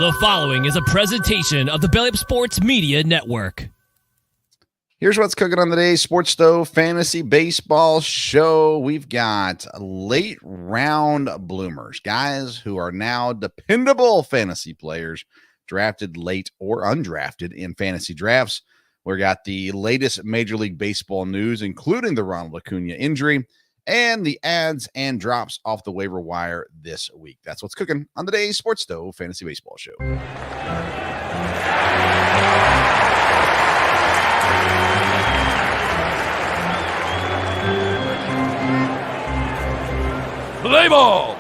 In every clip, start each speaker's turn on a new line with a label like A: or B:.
A: The following is a presentation of the Belly Up Sports Media Network.
B: Here's what's cooking on today's Sports Stove Fantasy Baseball Show. We've got late round bloomers, guys who are now dependable fantasy players, drafted late or undrafted in fantasy drafts. We got the latest Major League Baseball news, including the Ronald Acuna injury, and the ads and drops off the waiver wire this week. That's what's cooking on today's Sports Stove Fantasy Baseball Show.
C: Play ball!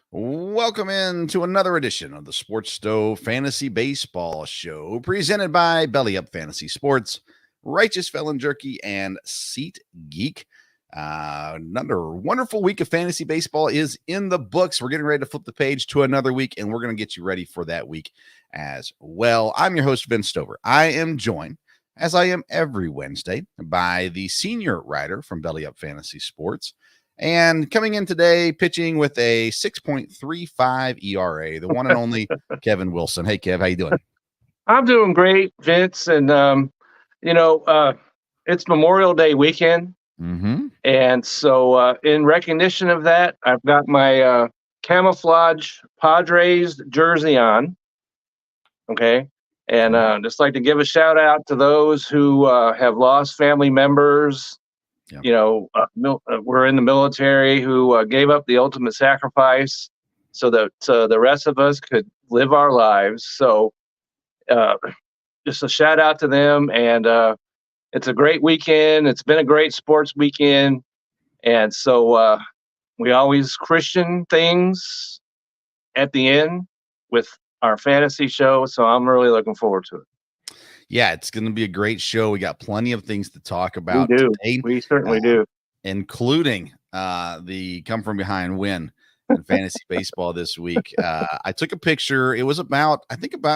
B: Welcome in to another edition of the Sports Stove Fantasy Baseball Show, presented by Belly Up Fantasy Sports, Righteous Felon Jerky, and Seat Geek. Another wonderful week of fantasy baseball is in the books. We're getting ready to flip the page to another week, and we're going to get you ready for that week as well. I'm your host, Vince Stover. I am joined, as I am every Wednesday, by the senior writer from Belly Up Fantasy Sports. And coming in today, pitching with a 6.35 ERA, the one and only Kevin Wilson. Hey, Kev, how you doing?
C: I'm doing great, Vince. And, it's Memorial Day weekend.
B: Mm-hmm.
C: And so in recognition of that, I've got my camouflage Padres jersey on. Okay. And just like to give a shout out to those who have lost family members. Yeah. We're in the military who gave up the ultimate sacrifice so that the rest of us could live our lives. So just a shout out to them. And it's a great weekend. It's been a great sports weekend. And so we always Christian things at the end with our fantasy show. So I'm really looking forward to it.
B: Yeah, it's going to be a great show. We got plenty of things to talk about
C: today. We certainly do.
B: Including the come from behind win in fantasy baseball this week. I took a picture. It was about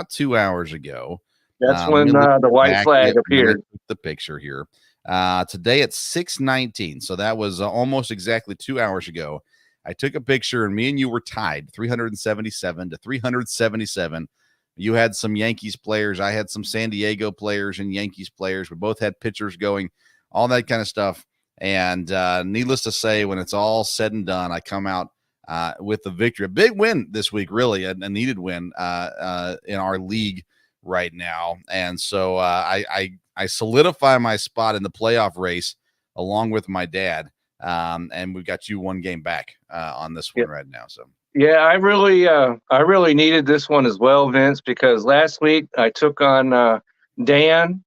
B: 2 hours ago.
C: That's when the white flag appeared.
B: The picture here. Today at 6:19. So that was almost exactly 2 hours ago. I took a picture and me and you were tied 377 to 377. You had some Yankees players. I had some San Diego players and Yankees players. We both had pitchers going, all that kind of stuff. And needless to say, when it's all said and done, I come out with the victory. A big win this week, really, a needed win in our league right now. And so I solidify my spot in the playoff race along with my dad. And we've got you one game back on this one right now. So.
C: Yeah, I really needed this one as well, Vince, because last week I took on Dan,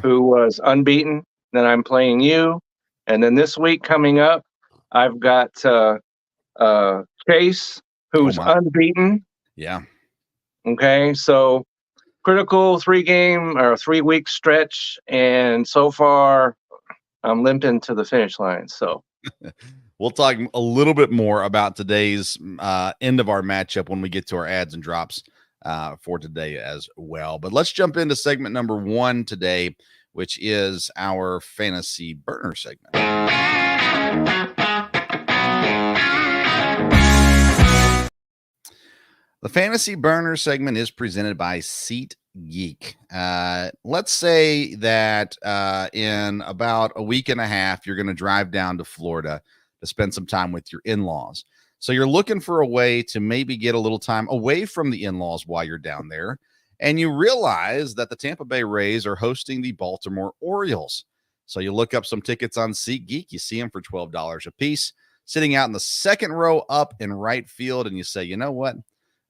C: who was unbeaten. Then I'm playing you, and then this week coming up, I've got Chase, who's unbeaten.
B: Yeah. Okay,
C: so critical 3-week stretch, and so far I'm limping to the finish line. So.
B: We'll talk a little bit more about today's end of our matchup when we get to our ads and drops for today as well. But let's jump into segment number 1 today, which is our fantasy burner segment. The fantasy burner segment is presented by Seat Geek. Let's say that in about a week and a half, you're going to drive down to Florida to spend some time with your in-laws. So you're looking for a way to maybe get a little time away from the in-laws while you're down there. And you realize that the Tampa Bay Rays are hosting the Baltimore Orioles. So you look up some tickets on SeatGeek. You see them for $12 a piece, sitting out in the second row up in right field. And you say, you know what?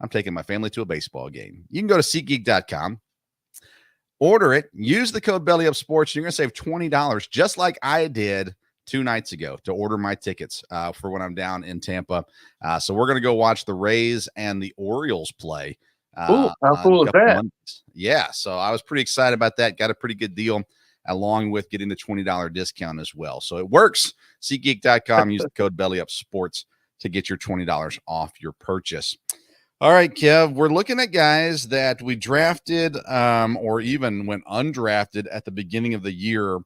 B: I'm taking my family to a baseball game. You can go to SeatGeek.com, order it, use the code BellyUpSports. You're going to save $20, just like I did 2 nights ago to order my tickets for when I'm down in Tampa. So we're going to go watch the Rays and the Orioles play.
C: Ooh, how cool is that?
B: Mondays. Yeah. So I was pretty excited about that. Got a pretty good deal along with getting the $20 discount as well. So it works. SeatGeek.com. Use the code BellyUpSports to get your $20 off your purchase. All right, Kev, we're looking at guys that we drafted or even went undrafted at the beginning of the year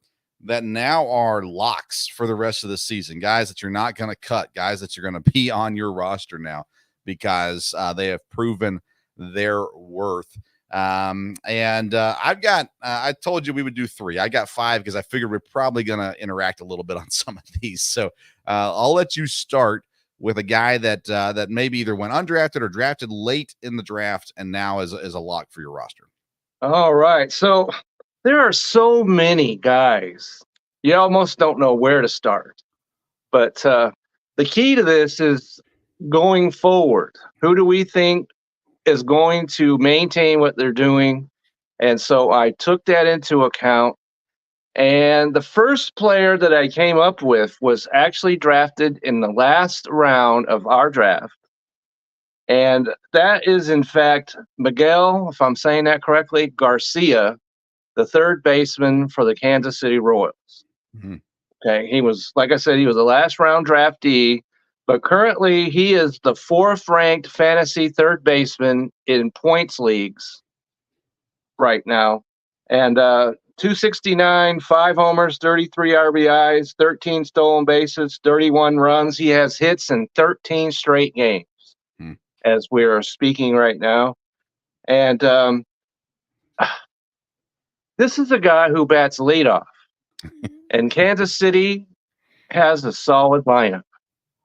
B: that now are locks for the rest of the season. Guys that you're not going to cut, guys that you're going to be on your roster now because they have proven their worth. I told you we would do 3. I got 5 because I figured we're probably going to interact a little bit on some of these. So I'll let you start with a guy that maybe either went undrafted or drafted late in the draft and now is a lock for your roster.
C: All right. So there are so many guys. You almost don't know where to start. But the key to this is going forward. Who do we think is going to maintain what they're doing? And so I took that into account. And the first player that I came up with was actually drafted in the last round of our draft. And that is, in fact, Miguel, if I'm saying that correctly, Garcia, the third baseman for the Kansas City Royals.
B: Mm-hmm.
C: Okay, he was, like I said, he was a last round draftee, but currently he is the 4th ranked fantasy third baseman in points leagues right now. And 269, 5 homers, 33 RBIs, 13 stolen bases, 31 runs. He has hits in 13 straight games as we're speaking right now. And this is a guy who bats leadoff. And Kansas City has a solid lineup.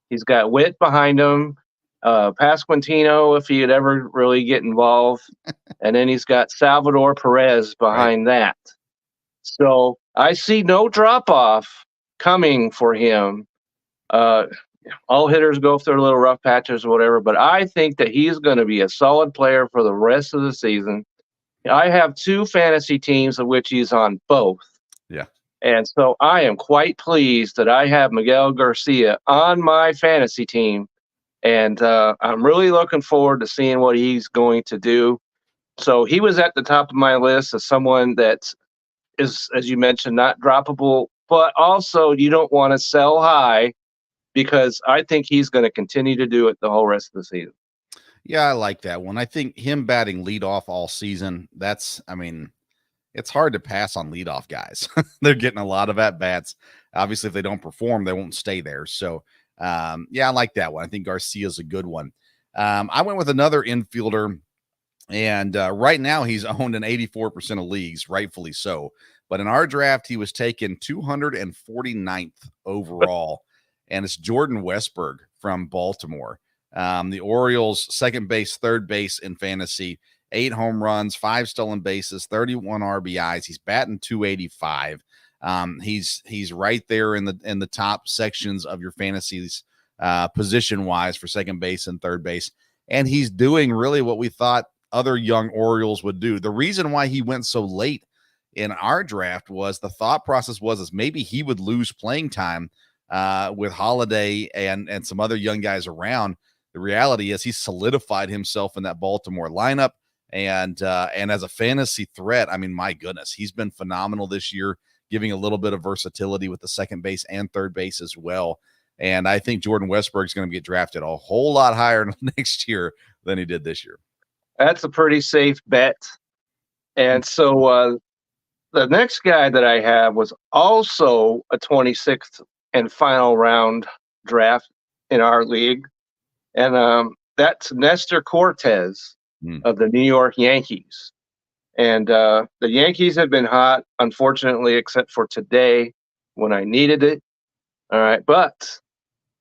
C: He's got Witt behind him, Pasquantino if he'd ever really get involved, and then he's got Salvador Perez behind that. So I see no drop-off coming for him. All hitters go through little rough patches or whatever, but I think that he's going to be a solid player for the rest of the season. I have 2 fantasy teams of which he's on both.
B: Yeah.
C: And so I am quite pleased that I have Miguel Garcia on my fantasy team. And I'm really looking forward to seeing what he's going to do. So he was at the top of my list as someone that is, as you mentioned, not droppable, but also you don't want to sell high because I think he's going to continue to do it the whole rest of the season.
B: Yeah, I like that one. I think him batting leadoff all season, it's hard to pass on leadoff guys. They're getting a lot of at-bats. Obviously, if they don't perform, they won't stay there. So, I like that one. I think Garcia's a good one. I went with another infielder, and right now he's owned in 84% of leagues, rightfully so. But in our draft, he was taken 249th overall, and it's Jordan Westberg from Baltimore. The Orioles' second base, third base in fantasy. 8 home runs, 5 stolen bases, 31 RBIs. He's batting 285. He's right there in the top sections of your fantasies position wise for second base and third base. And he's doing really what we thought other young Orioles would do. The reason why he went so late in our draft was the thought process was maybe he would lose playing time with Holiday and some other young guys around. The reality is he solidified himself in that Baltimore lineup. And as a fantasy threat, my goodness, he's been phenomenal this year, giving a little bit of versatility with the second base and third base as well. And I think Jordan Westberg is going to get drafted a whole lot higher next year than he did this year.
C: That's a pretty safe bet. And so the next guy that I have was also a 26th and final round draft in our league. And that's Nestor Cortez of the New York Yankees. And the Yankees have been hot, unfortunately, except for today when I needed it. All right. But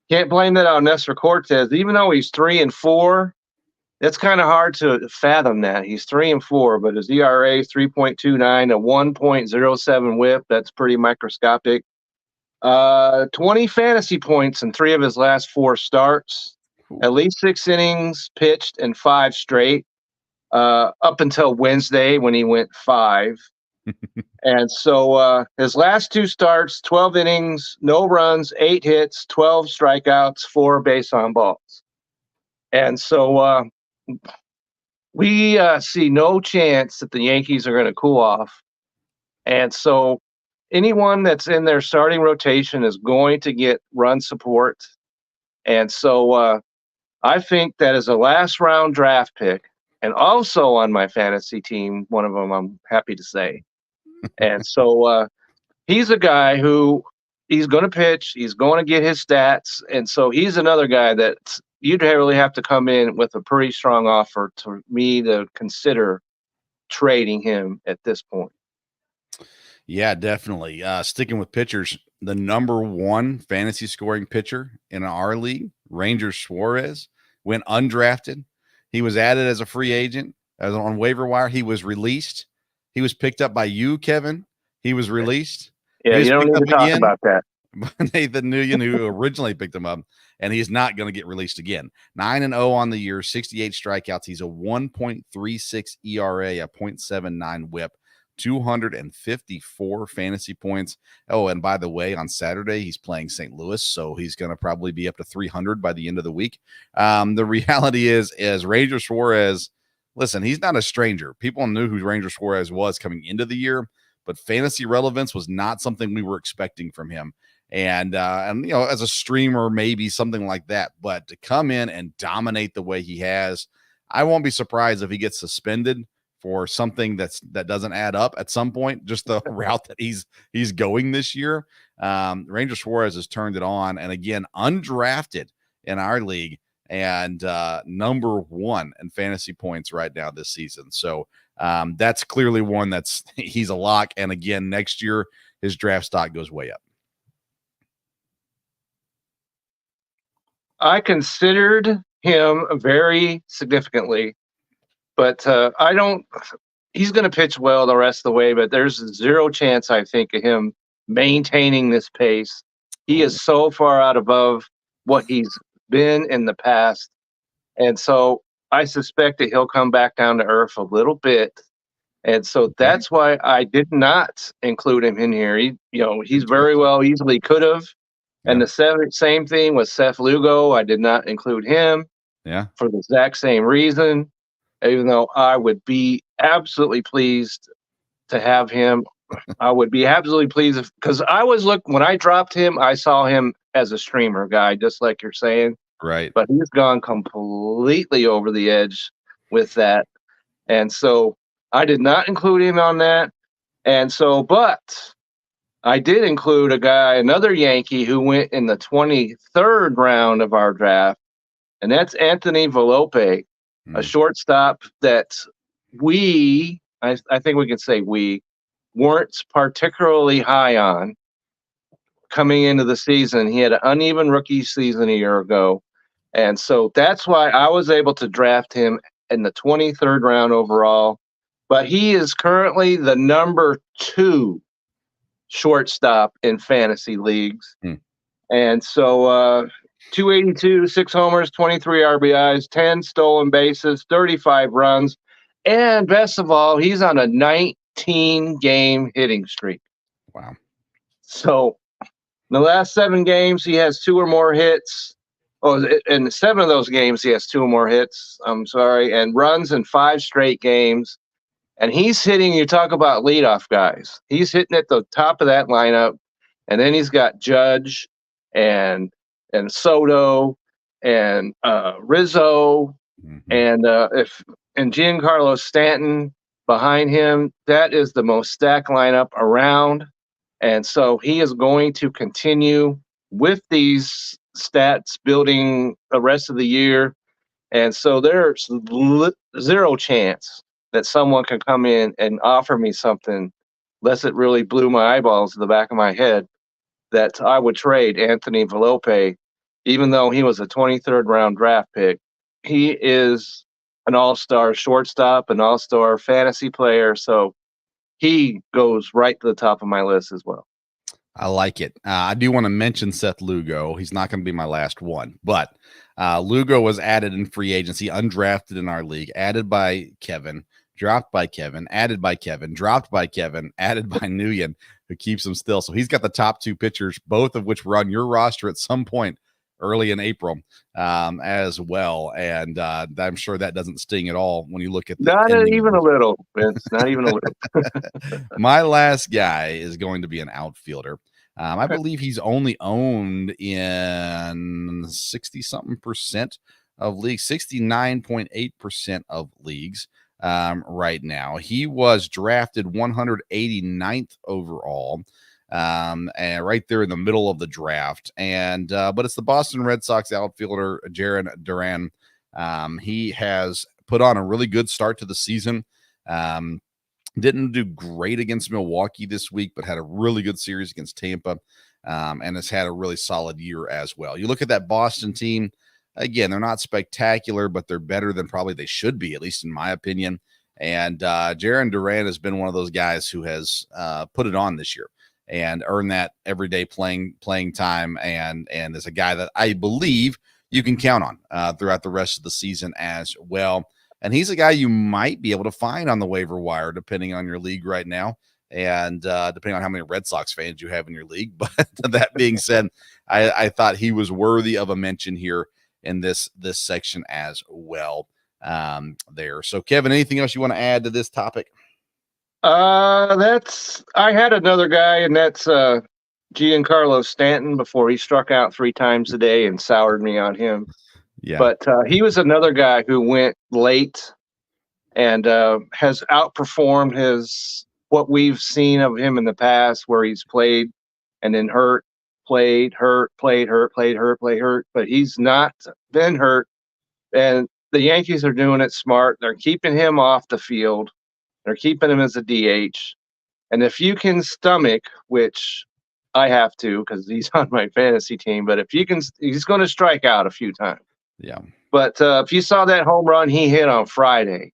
C: can't blame that on Nestor Cortez. Even though he's 3-4, it's kind of hard to fathom that. He's 3-4, but his ERA is 3.29, a 1.07 whip. That's pretty microscopic. 20 fantasy points in 3 of his last 4 starts. At least 6 innings pitched and 5 straight. Up until Wednesday when he went 5. And so his last 2 starts, 12 innings, no runs, 8 hits, 12 strikeouts, 4 base on balls. And so we see no chance that the Yankees are going to cool off. And so anyone that's in their starting rotation is going to get run support. And so I think that as a last round draft pick, and also on my fantasy team, one of them I'm happy to say. And so he's a guy who he's going to pitch. He's going to get his stats. And so he's another guy that's you'd really have to come in with a pretty strong offer to me to consider trading him at this point.
B: Yeah, definitely. Sticking with pitchers, the number one fantasy scoring pitcher in our league, Ranger Suarez, went undrafted. He was added as a free agent as on waiver wire. He was released. He was picked up by you, Kevin. He was released.
C: Yeah,
B: He was
C: you don't
B: picked
C: need
B: up
C: to talk
B: again
C: about that.
B: by Nathan Nguyen, who originally picked him up, and he's not going to get released again. 9-0 on the year, 68 strikeouts. He's a 1.36 ERA, a 0.79 WHIP. 254 fantasy points. Oh, and by the way, on Saturday, he's playing St. Louis, so he's going to probably be up to 300 by the end of the week. The reality is Ranger Suarez, listen, he's not a stranger. People knew who Ranger Suarez was coming into the year, but fantasy relevance was not something we were expecting from him. And you know, as a streamer, maybe something like that, but to come in and dominate the way he has, I won't be surprised if he gets suspended for something that doesn't add up at some point, just the route that he's going this year. Ranger Suarez has turned it on, and again, undrafted in our league, and number one in fantasy points right now this season. So that's clearly one he's a lock. And again, next year, his draft stock goes way up.
C: I considered him very significantly, but I don't. He's going to pitch well the rest of the way, but there's zero chance, I think, of him maintaining this pace. He is so far out above what he's been in the past, and so I suspect that he'll come back down to earth a little bit. And so that's why I did not include him in here. He's very well easily could have. Yeah. And the same thing with Seth Lugo. I did not include him for the exact same reason, even though I would be absolutely pleased to have him. I would be absolutely pleased because when I dropped him, I saw him as a streamer guy, just like you're saying.
B: Right.
C: But he's gone completely over the edge with that. And so I did not include him on that. And so, but I did include another Yankee who went in the 23rd round of our draft, and that's Anthony Volpe, a shortstop that I think we can say we weren't particularly high on coming into the season. He had an uneven rookie season a year ago, and so that's why I was able to draft him in the 23rd round overall. But he is currently the number 2 shortstop in fantasy leagues. And so 282, 6 homers, 23 RBIs, 10 stolen bases, 35 runs. And best of all, he's on a 19-game hitting streak.
B: Wow.
C: So in the last 7 games, he has 2 or more hits. Oh, in 7 of those games, he has 2 or more hits. I'm sorry. And runs in 5 straight games. And he's hitting, you talk about leadoff guys. He's hitting at the top of that lineup. And then he's got Judge and Soto and Rizzo and Giancarlo Stanton behind him. That is the most stacked lineup around. And so he is going to continue with these stats building the rest of the year. And so there's zero chance that someone can come in and offer me something, unless it really blew my eyeballs to the back of my head, that I would trade Anthony Volpe, even though he was a 23rd round draft pick. He is an all-star shortstop, an all-star fantasy player, so he goes right to the top of my list as well.
B: I like it. I do want to mention Seth Lugo. He's not going to be my last one, but Lugo was added in free agency, undrafted in our league, added by Kevin, dropped by Kevin, added by Kevin, dropped by Kevin, added by Nguyen, who keeps him still. So he's got the top 2 pitchers, both of which were on your roster at some point early in April as well. And I'm sure that doesn't sting at all when you look at the
C: not even a little, Vince. Not even a little.
B: My last guy is going to be an outfielder. I believe he's only owned in 60-something% of leagues, 69.8% of leagues right now. He was drafted 189th overall. and right there in the middle of the draft. And but it's the Boston Red Sox outfielder Jarren Duran. He has put on a really good start to the season. Didn't do great against Milwaukee this week, but had a really good series against Tampa, and has had a really solid year as well. You look at that Boston team, again, they're not spectacular, but they're better than probably they should be, at least in my opinion. And Jarren Duran has been one of those guys who has put it on this year and earned that everyday playing time, and is a guy that I believe you can count on throughout the rest of the season as well. And he's a guy you might be able to find on the waiver wire, depending on your league right now, and depending on how many Red Sox fans you have in your league. But that being said, I thought he was worthy of a mention here in this section as well. There. So, Kevin, anything else you want to add to this topic?
C: I had another guy, and that's Giancarlo Stanton before he struck out 3 times a day and soured me on him.
B: Yeah.
C: But he was another guy who went late and has outperformed what we've seen of him in the past, where he's played and then hurt, played, hurt, played, hurt, played, hurt, played, hurt. But he's not been hurt. And the Yankees are doing it smart. They're keeping him off the field. They're keeping him as a DH. And if you can stomach, which I have to because he's on my fantasy team, but if you can, he's going to strike out a few times.
B: Yeah.
C: But if you saw that home run he hit on Friday,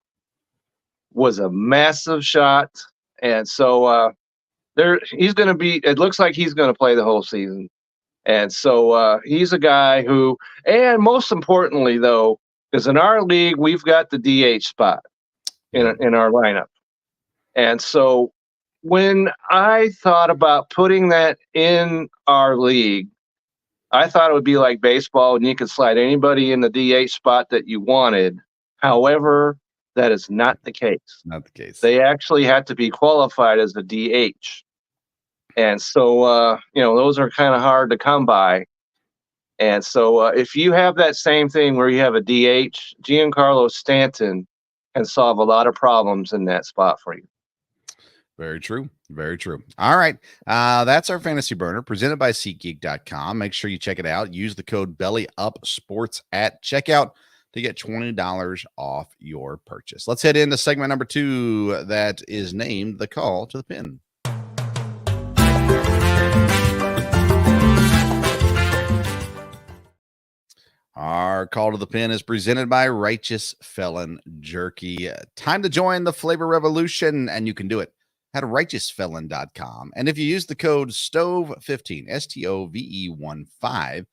C: was a massive shot. And so he's going to be, it looks like he's going to play the whole season. And so he's a guy who, and most importantly, though, because in our league, we've got the DH spot in our lineup. And so when I thought about putting that in our league, I thought it would be like baseball and you could slide anybody in the DH spot that you wanted. However, that is not the case.
B: Not the case.
C: They actually had to be qualified as a DH. And so, those are kind of hard to come by. And so if you have that same thing where you have a DH, Giancarlo Stanton can solve a lot of problems in that spot for you.
B: Very true. Very true. All right. That's our fantasy burner presented by SeatGeek.com. Make sure you check it out. Use the code BELLYUPSPORTS at checkout to get $20 off your purchase. Let's head into segment number 2 that is named The Call to the Pin. Our call to the pin is presented by Righteous Felon Jerky. Time to join the flavor revolution, and you can do it at righteousfelon.com. And if you use the code STOVE15, STOVE15,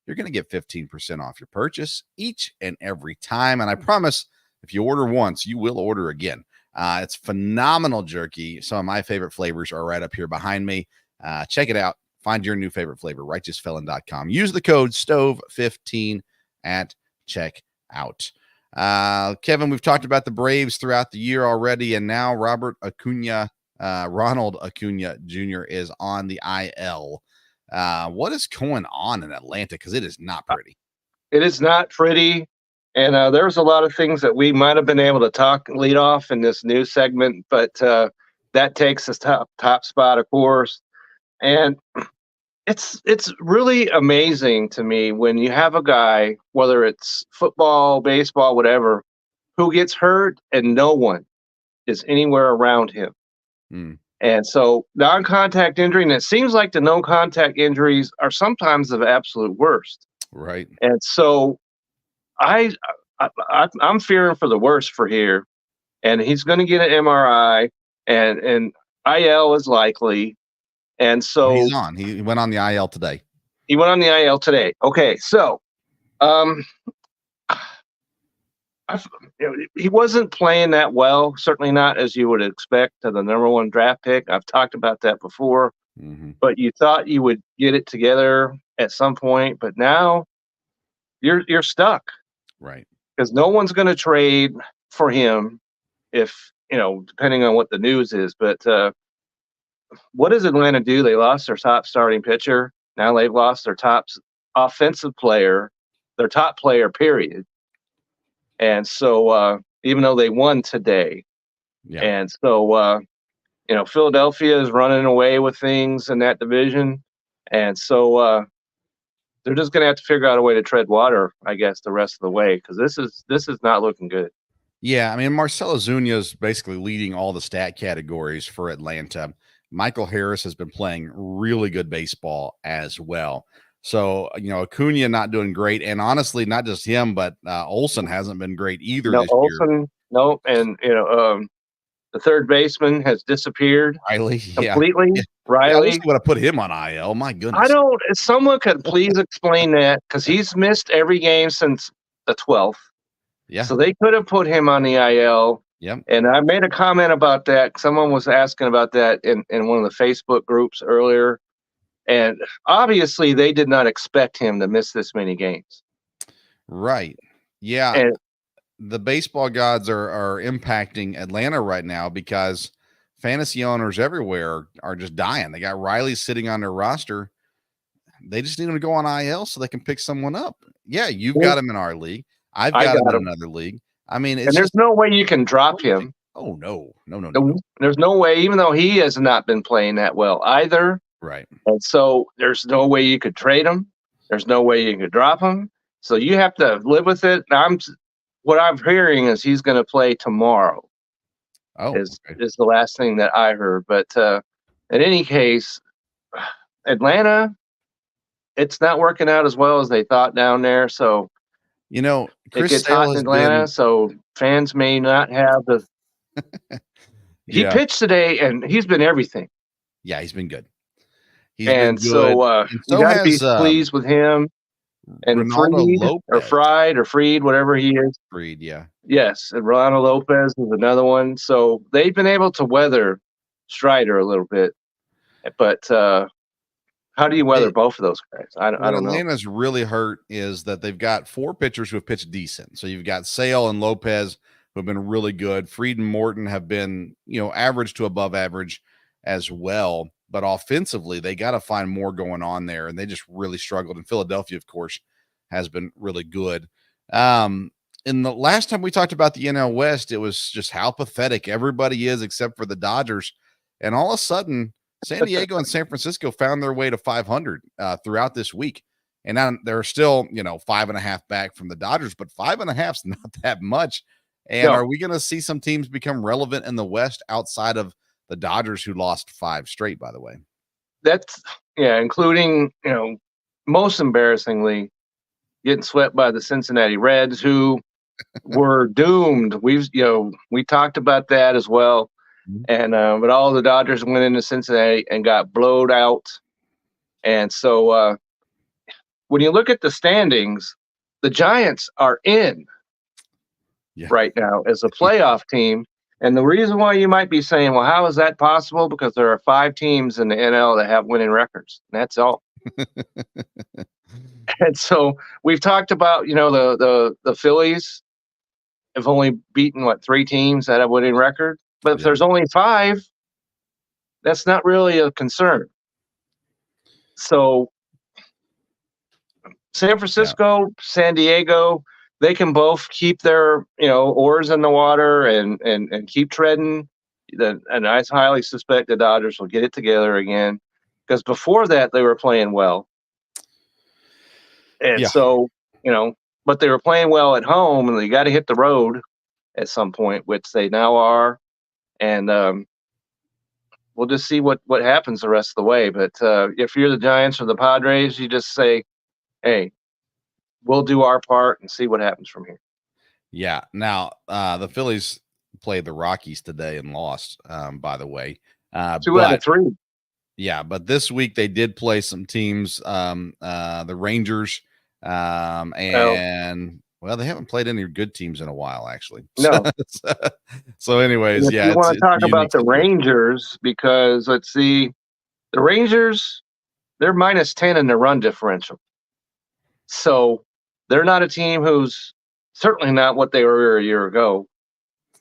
B: you're going to get 15% off your purchase each and every time. And I promise, if you order once, you will order again. It's phenomenal jerky. Some of my favorite flavors are right up here behind me. Check it out. Find your new favorite flavor, righteousfelon.com. Use the code STOVE15 at checkout. Kevin, we've talked about the Braves throughout the year already, and now Ronald Acuna Jr. is on the IL. What is going on in Atlanta? Because it is not pretty.
C: It is not pretty. And there's a lot of things that we might have been able to lead off in this new segment, but that takes us top spot, of course. And it's really amazing to me when you have a guy, whether it's football, baseball, whatever, who gets hurt and no one is anywhere around him. And so non-contact injury, and it seems like the no-contact injuries are sometimes the absolute worst.
B: Right.
C: And so I'm fearing for the worst for here. And he's going to get an MRI, and IL is likely. And so
B: he's on. He went on the IL today.
C: Okay, so he wasn't playing that well. Certainly not as you would expect to the number 1 draft pick. I've talked about that before. But you thought you would get it together at some point. But now you're stuck,
B: right?
C: Because no one's going to trade for him if depending on what the news is. But what does Atlanta do? They lost their top starting pitcher. Now they've lost their top offensive player, their top player, period. And so even though they won today. And so Philadelphia is running away with things in that division, and so they're just going to have to figure out a way to tread water, I guess, the rest of the way, because this is not looking good.
B: Yeah, I mean, Marcelo Zuna is basically leading all the stat categories for Atlanta. Michael Harris has been playing really good baseball as well. So, Acuna not doing great. And honestly, not just him, but Olsen hasn't been great either
C: No,
B: this year.
C: Olsen, no, and the third baseman has disappeared
B: Riley,
C: completely.
B: yeah.
C: Riley,
B: Yeah, I wish they would have put him on IL. My goodness.
C: if someone could please explain that, because he's missed every game since the 12th.
B: Yeah.
C: So they could have put him on the IL.
B: Yep.
C: And I made a comment about that. Someone was asking about that in one of the Facebook groups earlier. And obviously, they did not expect him to miss this many games.
B: Right. Yeah.
C: And
B: the baseball gods are impacting Atlanta right now because fantasy owners everywhere are just dying. They got Riley sitting on their roster. They just need him to go on IL so they can pick someone up. Yeah, you've got him in our league. I got him in another league. I mean,
C: and there's no way you can drop him.
B: Oh, no.
C: There's no way, even though he has not been playing that well either.
B: Right.
C: And so there's no way you could trade him. There's no way you could drop him. So you have to live with it. What I'm hearing is he's going to play tomorrow.
B: Oh,
C: is the last thing that I heard. But in any case, Atlanta, it's not working out as well as they thought down there. So
B: Chris
C: it gets
B: Sale
C: hot in Atlanta, so fans may not have the. He pitched today, and he's been everything.
B: Yeah, he's been good.
C: He's been good. So you got to be pleased with him. And Fried, whatever he is.
B: Fried, yeah.
C: Yes, and Ronald Lopez is another one. So they've been able to weather Strider a little bit. But how do you weather both of those guys? I don't know.
B: Atlanta's really hurt is that they've got 4 pitchers who have pitched decent. So you've got Sale and Lopez who have been really good. Fried and Morton have been, average to above average as well. But offensively, they got to find more going on there, and they just really struggled. And Philadelphia, of course, has been really good. In the last time we talked about the NL West, it was just how pathetic everybody is except for the Dodgers. And all of a sudden, San Diego and San Francisco found their way to 500 throughout this week. And now they're still, 5.5 back from the Dodgers, but 5.5 is not that much. And are we going to see some teams become relevant in the West outside of the Dodgers, who lost 5 straight, by the way?
C: That's, including, most embarrassingly, getting swept by the Cincinnati Reds, who were doomed. We talked about that as well. And but all the Dodgers went into Cincinnati and got blowed out. And so when you look at the standings, the Giants are in right now as a playoff team. And the reason why you might be saying, well, how is that possible? Because there are 5 teams in the NL that have winning records. And that's all. And so we've talked about, the Phillies have only beaten 3 teams that have a winning record. But if there's only 5, that's not really a concern. So San Francisco, San Diego, they can both keep their, oars in the water and keep treading. And I highly suspect the Dodgers will get it together again, because before that they were playing well. And so, but they were playing well at home, and they got to hit the road at some point, which they now are. And we'll just see what happens the rest of the way. But if you're the Giants or the Padres, you just say, hey, we'll do our part and see what happens from here.
B: Yeah. Now, the Phillies played the Rockies today and lost, by the way.
C: 2 out of 3.
B: Yeah, but this week they did play some teams, the Rangers, and they haven't played any good teams in a while, actually.
C: No.
B: So anyways,
C: if you want to talk about the Rangers, because let's see, the Rangers, they're -10 in their run differential. So they're not a team who's certainly not what they were a year ago.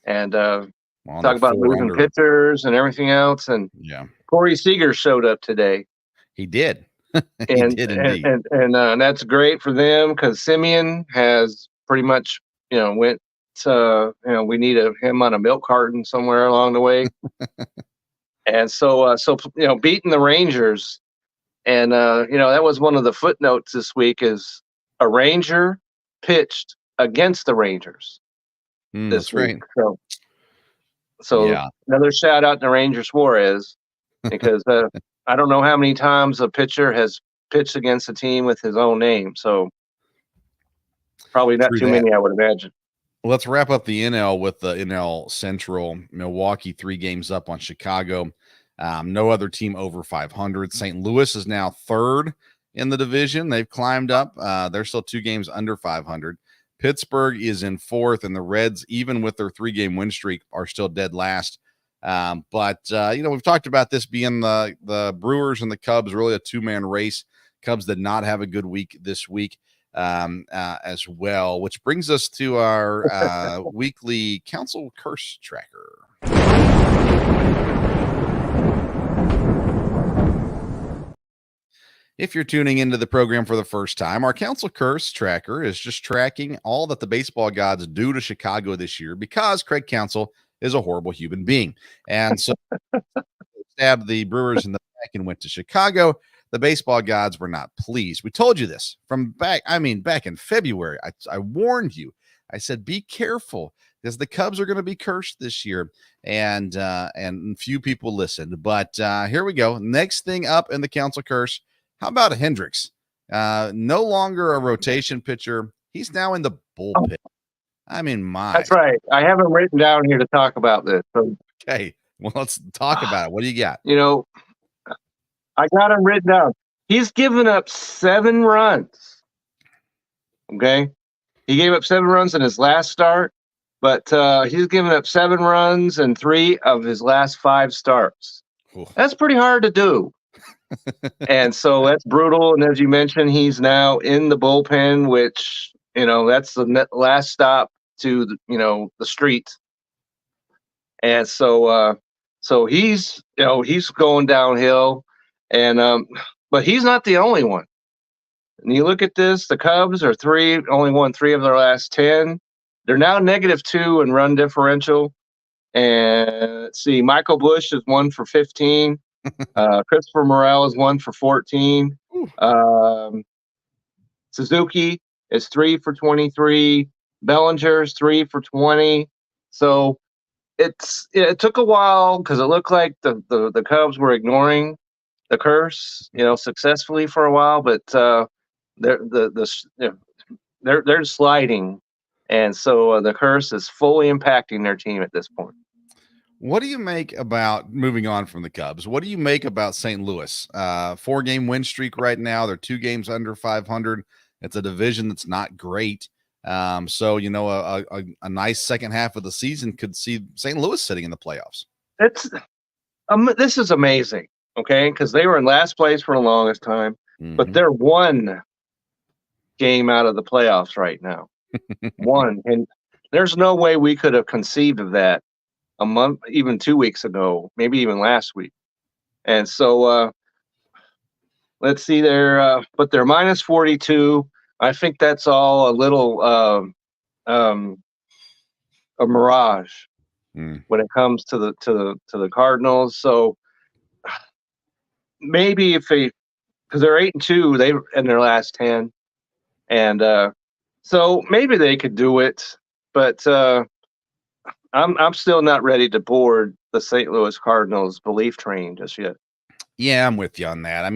C: And talk about losing pitchers and everything else. And Corey Seager showed up today.
B: He did.
C: He did indeed. And that's great for them, because Simeon has pretty much, went to, we need him on a milk carton somewhere along the way. And so beating the Rangers, and that was one of the footnotes this week is a Ranger pitched against the Rangers this
B: That's
C: week.
B: right.
C: So
B: Yeah.
C: another shout out to Ranger Suarez, because I don't know how many times a pitcher has pitched against a team with his own name. So probably not
B: True
C: too
B: that.
C: many, I would imagine.
B: Let's wrap up the NL with the NL Central. Milwaukee 3 games up on Chicago. No other team over 500. St. Louis is now 3rd in the division. They've climbed up. They're still 2 games under 500. Pittsburgh is in 4th, and the Reds, even with their 3-game win streak, are still dead last. But we've talked about this being the Brewers and the Cubs, really a 2-man race. Cubs did not have a good week this week as well, which brings us to our weekly Council Curse Tracker. If you're tuning into the program for the first time, our Council Curse Tracker is just tracking all that the baseball gods do to Chicago this year, because Craig Council is a horrible human being. And so stabbed the Brewers in the back and went to Chicago. The baseball gods were not pleased. We told you this back in February. I warned you. I said, be careful, because the Cubs are going to be cursed this year. And few people listened. But here we go. Next thing up in the Council Curse. How about Hendricks? No longer a rotation pitcher. He's now in the bullpen.
C: That's right. I have him written down here to talk about this. So,
B: okay. Well, let's talk about it. What do you got?
C: I got him written down. He's given up 7 runs. Okay. He gave up 7 runs in his last start, but he's given up 7 runs in 3 of his last 5 starts.
B: Cool.
C: That's pretty hard to do. And so that's brutal. And as you mentioned, he's now in the bullpen, which, that's the last stop to the street. And so he's going downhill, and but he's not the only one. And you look at this, the Cubs are only won 3 of their last 10. They're now -2 in run differential. And let's see, Michael Busch is 1 for 15. Christopher Morel is 1 for 14. Suzuki is 3 for 23. Bellinger's 3 for 20. So it took a while, because it looked like the Cubs were ignoring the curse, successfully for a while, but they're sliding, and so the curse is fully impacting their team at this point.
B: What do you make about, moving on from the Cubs, what do you make about St. Louis? 4-game win streak right now. They're 2 games under 500. It's a division that's not great. So a nice second half of the season could see St. Louis sitting in the playoffs.
C: This is amazing, okay? Because they were in last place for the longest time, but they're 1 game out of the playoffs right now. 1, and there's no way we could have conceived of that a month, even 2 weeks ago, maybe even last week. And so let's see there, but they're -42. I think that's all a little a mirage when it comes to the Cardinals. So maybe because they're 8-2, they in their last 10, and so maybe they could do it, but I'm still not ready to board the St. Louis Cardinals belief train just yet.
B: Yeah, I'm with you on that.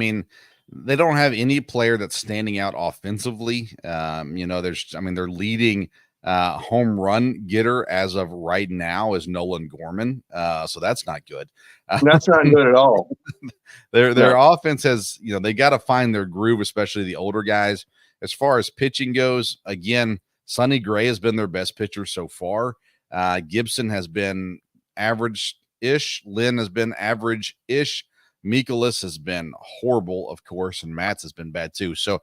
B: They don't have any player that's standing out offensively. Their leading home run getter as of right now is Nolan Gorman. So that's not good.
C: That's not good at all.
B: Their offense has, they got to find their groove, especially the older guys. As far as pitching goes, again, Sonny Gray has been their best pitcher so far. Gibson has been average-ish. Lynn has been average-ish. Mikolas has been horrible, of course, and Matz has been bad too. So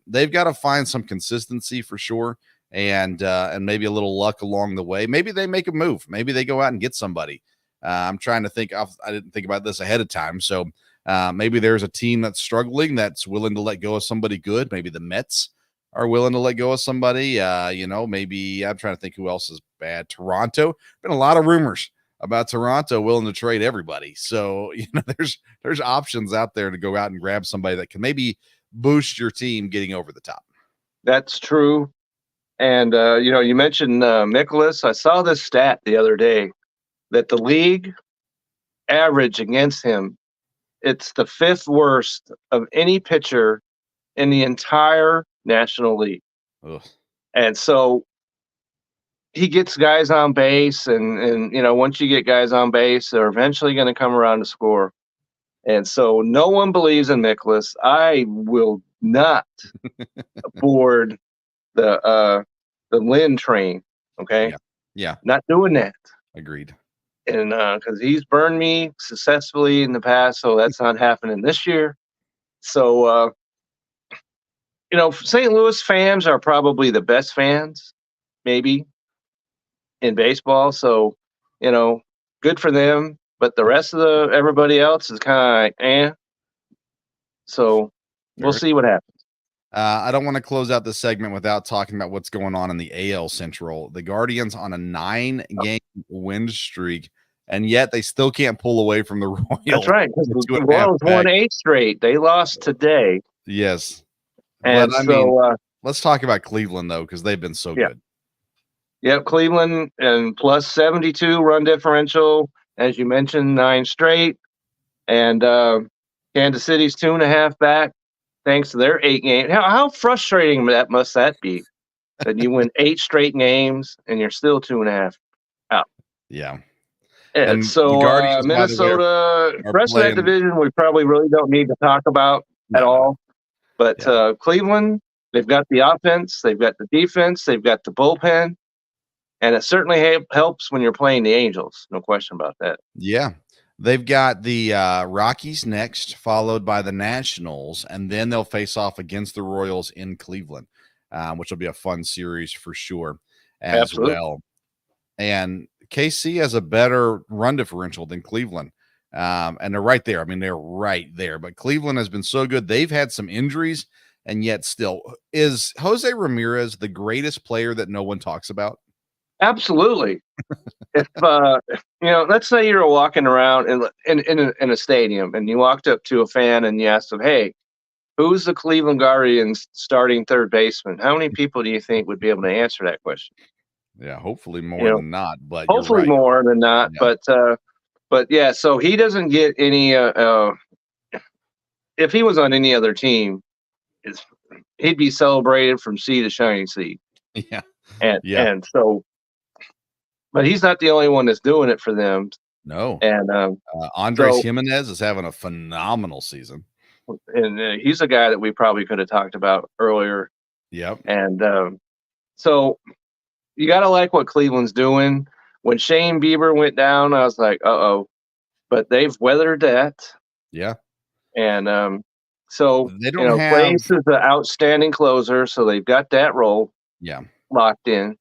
B: they've got to find some consistency for sure, and maybe a little luck along the way. Maybe they make a move. Maybe they go out and get somebody. I'm trying to think. I didn't think about this ahead of time. So maybe there's a team that's struggling that's willing to let go of somebody good. Maybe the Mets are willing to let go of somebody. Maybe I'm trying to think who else is bad. Toronto. Been a lot of rumors about Toronto willing to trade everybody. So, there's options out there to go out and grab somebody that can maybe boost your team getting over the top.
C: That's true. And, you mentioned Nicholas. I saw this stat the other day that the league average against him, it's the 5th worst of any pitcher in the entire National League.
B: Ugh.
C: And so he gets guys on base, and once you get guys on base, they're eventually going to come around to score. And so no one believes in Nicholas. I will not board the Lynn train. Okay.
B: Yeah.
C: Not doing that.
B: Agreed.
C: And because he's burned me successfully in the past, so that's not happening this year. So St. Louis fans are probably the best fans, maybe, in baseball. So, good for them. But the rest of everybody else is kind of like, eh. So we'll see what happens.
B: I don't want to close out this segment without talking about what's going on in the AL Central. The Guardians on a 9-game win streak, and yet they still can't pull away from the Royals.
C: That's right. The Royals won 8 straight. They lost today.
B: Yes.
C: And
B: but, let's talk about Cleveland, though, because they've been so good.
C: Yep, Cleveland and plus 72 run differential, as you mentioned, 9 straight. And Kansas City's 2.5 back, thanks to their 8 games. How frustrating must that be? That you win 8 straight games and you're still 2.5 out.
B: Yeah.
C: And so Minnesota, the rest of that division, we probably really don't need to talk about at all. But Cleveland, they've got the offense, they've got the defense, they've got the bullpen. And it certainly helps when you're playing the Angels. No question about that.
B: Yeah. They've got the Rockies next, followed by the Nationals, and then they'll face off against the Royals in Cleveland, which will be a fun series for sure as well. And KC has a better run differential than Cleveland. And they're right there. I mean, they're right there. But Cleveland has been so good. They've had some injuries, and yet still. Is Jose Ramirez the greatest player that no one talks about?
C: Absolutely. If let's say you're walking around in a stadium and you walked up to a fan and you asked them, "Hey, who's the Cleveland Guardians starting third baseman?" How many people do you think would be able to answer that question?
B: Yeah, hopefully more than not. But
C: hopefully more than not. Yeah. But yeah, so he doesn't get any. If he was on any other team, he'd be celebrated from sea to shining sea.
B: Yeah,
C: and so. But he's not the only one that's doing it for them.
B: No.
C: And
B: Andres Jimenez is having a phenomenal season.
C: And he's a guy that we probably could have talked about earlier.
B: Yep.
C: And so you got to like what Cleveland's doing. When Shane Bieber went down, I was like, uh-oh. But they've weathered that.
B: Yeah.
C: And so,
B: they don't have...
C: Place is an outstanding closer, so they've got that role locked in.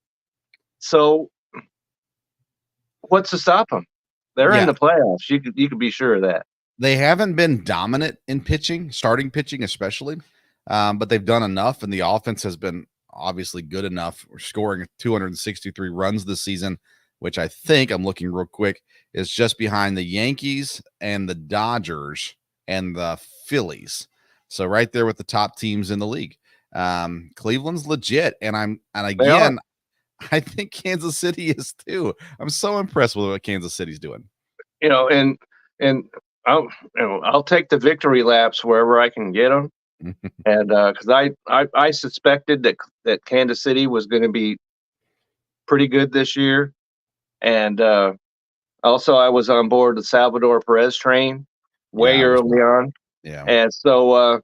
C: So what's to stop them? They're in the playoffs. You could be sure of that.
B: They haven't been dominant in pitching, starting pitching especially, but they've done enough, and the offense has been obviously good enough. We're scoring 263 runs this season, which I think, I'm looking real quick, is just behind the Yankees and the Dodgers and the Phillies. So right there with the top teams in the league. Cleveland's legit, and again, I think Kansas City is too. I'm so impressed with what Kansas City's doing.
C: And I'll take the victory laps wherever I can get them. And because I suspected that Kansas City was going to be pretty good this year, and also I was on board the Salvador Perez train way early on.
B: Yeah,
C: and so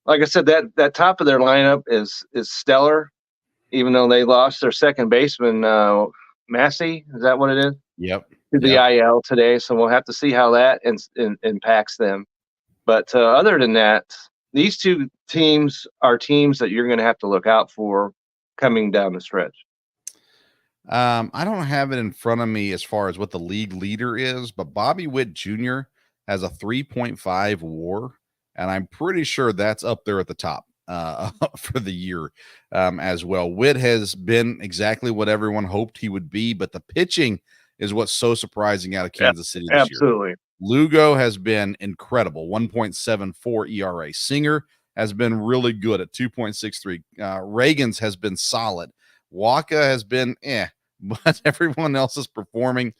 C: like I said, that top of their lineup is stellar. Even though they lost their second baseman, Massey, is that what it is?
B: Yep.
C: To the IL today, so we'll have to see how that impacts them. But other than that, these two teams are teams that you're going to have to look out for coming down the stretch.
B: I don't have it in front of me as far as what the league leader is, but Bobby Witt Jr. has a 3.5 WAR, and I'm pretty sure that's up there at the top. For the year as well. Witt has been exactly what everyone hoped he would be, but the pitching is what's so surprising out of Kansas City this year.
C: Absolutely.
B: Lugo has been incredible, 1.74 ERA. Singer has been really good at 2.63. Reagan's has been solid. Waka has been but everyone else is performing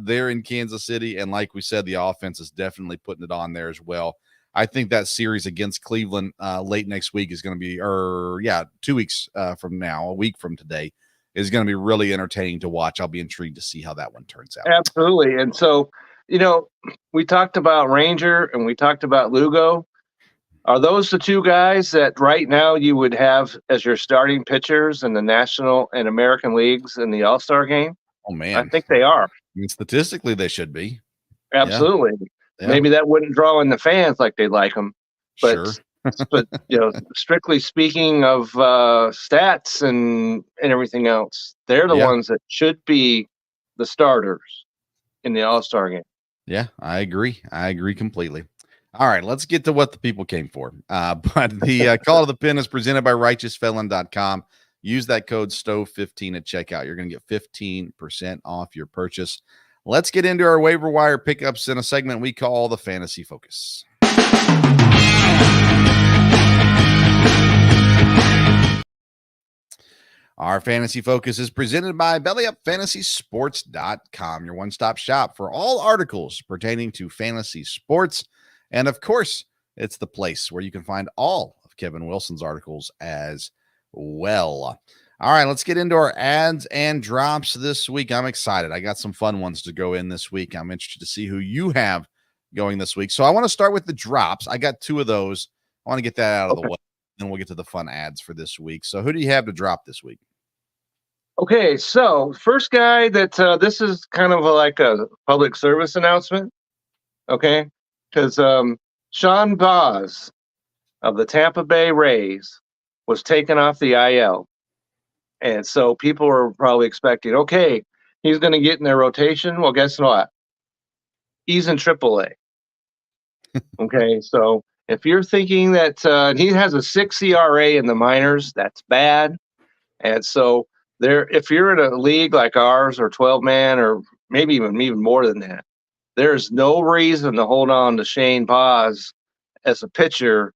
B: there in Kansas City. And like we said, the offense is definitely putting it on there as well. I think that series against Cleveland late next week is going to be, 2 weeks from now, a week from today, is going to be really entertaining to watch. I'll be intrigued to see how that one turns out.
C: Absolutely. And so, we talked about Ranger and we talked about Lugo. Are those the two guys that right now you would have as your starting pitchers in the National and American Leagues in the All-Star game?
B: Oh, man.
C: I think they are.
B: I mean, statistically, they should be.
C: Absolutely.
B: Yeah.
C: Maybe that wouldn't draw in the fans like they like them. But,
B: Sure.
C: but strictly speaking of stats and everything else, they're the ones that should be the starters in the All-Star game.
B: Yeah, I agree. I agree completely. All right, let's get to what the people came for. But the Call to the Pin is presented by righteousfelon.com. Use that code STOVE15 at checkout. You're going to get 15% off your purchase. Let's get into our waiver wire pickups in a segment we call the Fantasy Focus. Our Fantasy Focus is presented by BellyUpFantasySports.com, your one-stop shop for all articles pertaining to fantasy sports. And of course, it's the place where you can find all of Kevin Wilson's articles as well. All right, let's get into our ads and drops this week. I'm excited. I got some fun ones to go in this week. I'm interested to see who you have going this week. So I want to start with the drops. I got 2 of those. I want to get that out of the way. Then we'll get to the fun ads for this week. So who do you have to drop this week?
C: Okay, so first guy that this is kind of like a public service announcement, okay? Because Sean Boz of the Tampa Bay Rays was taken off the IL. And so people were probably expecting, okay, he's going to get in their rotation. Well, guess what? He's in AAA. Okay, so if you're thinking that he has a 6 ERA in the minors, that's bad. And so if you're in a league like ours or 12-man or maybe even more than that, there's no reason to hold on to Shane Boz as a pitcher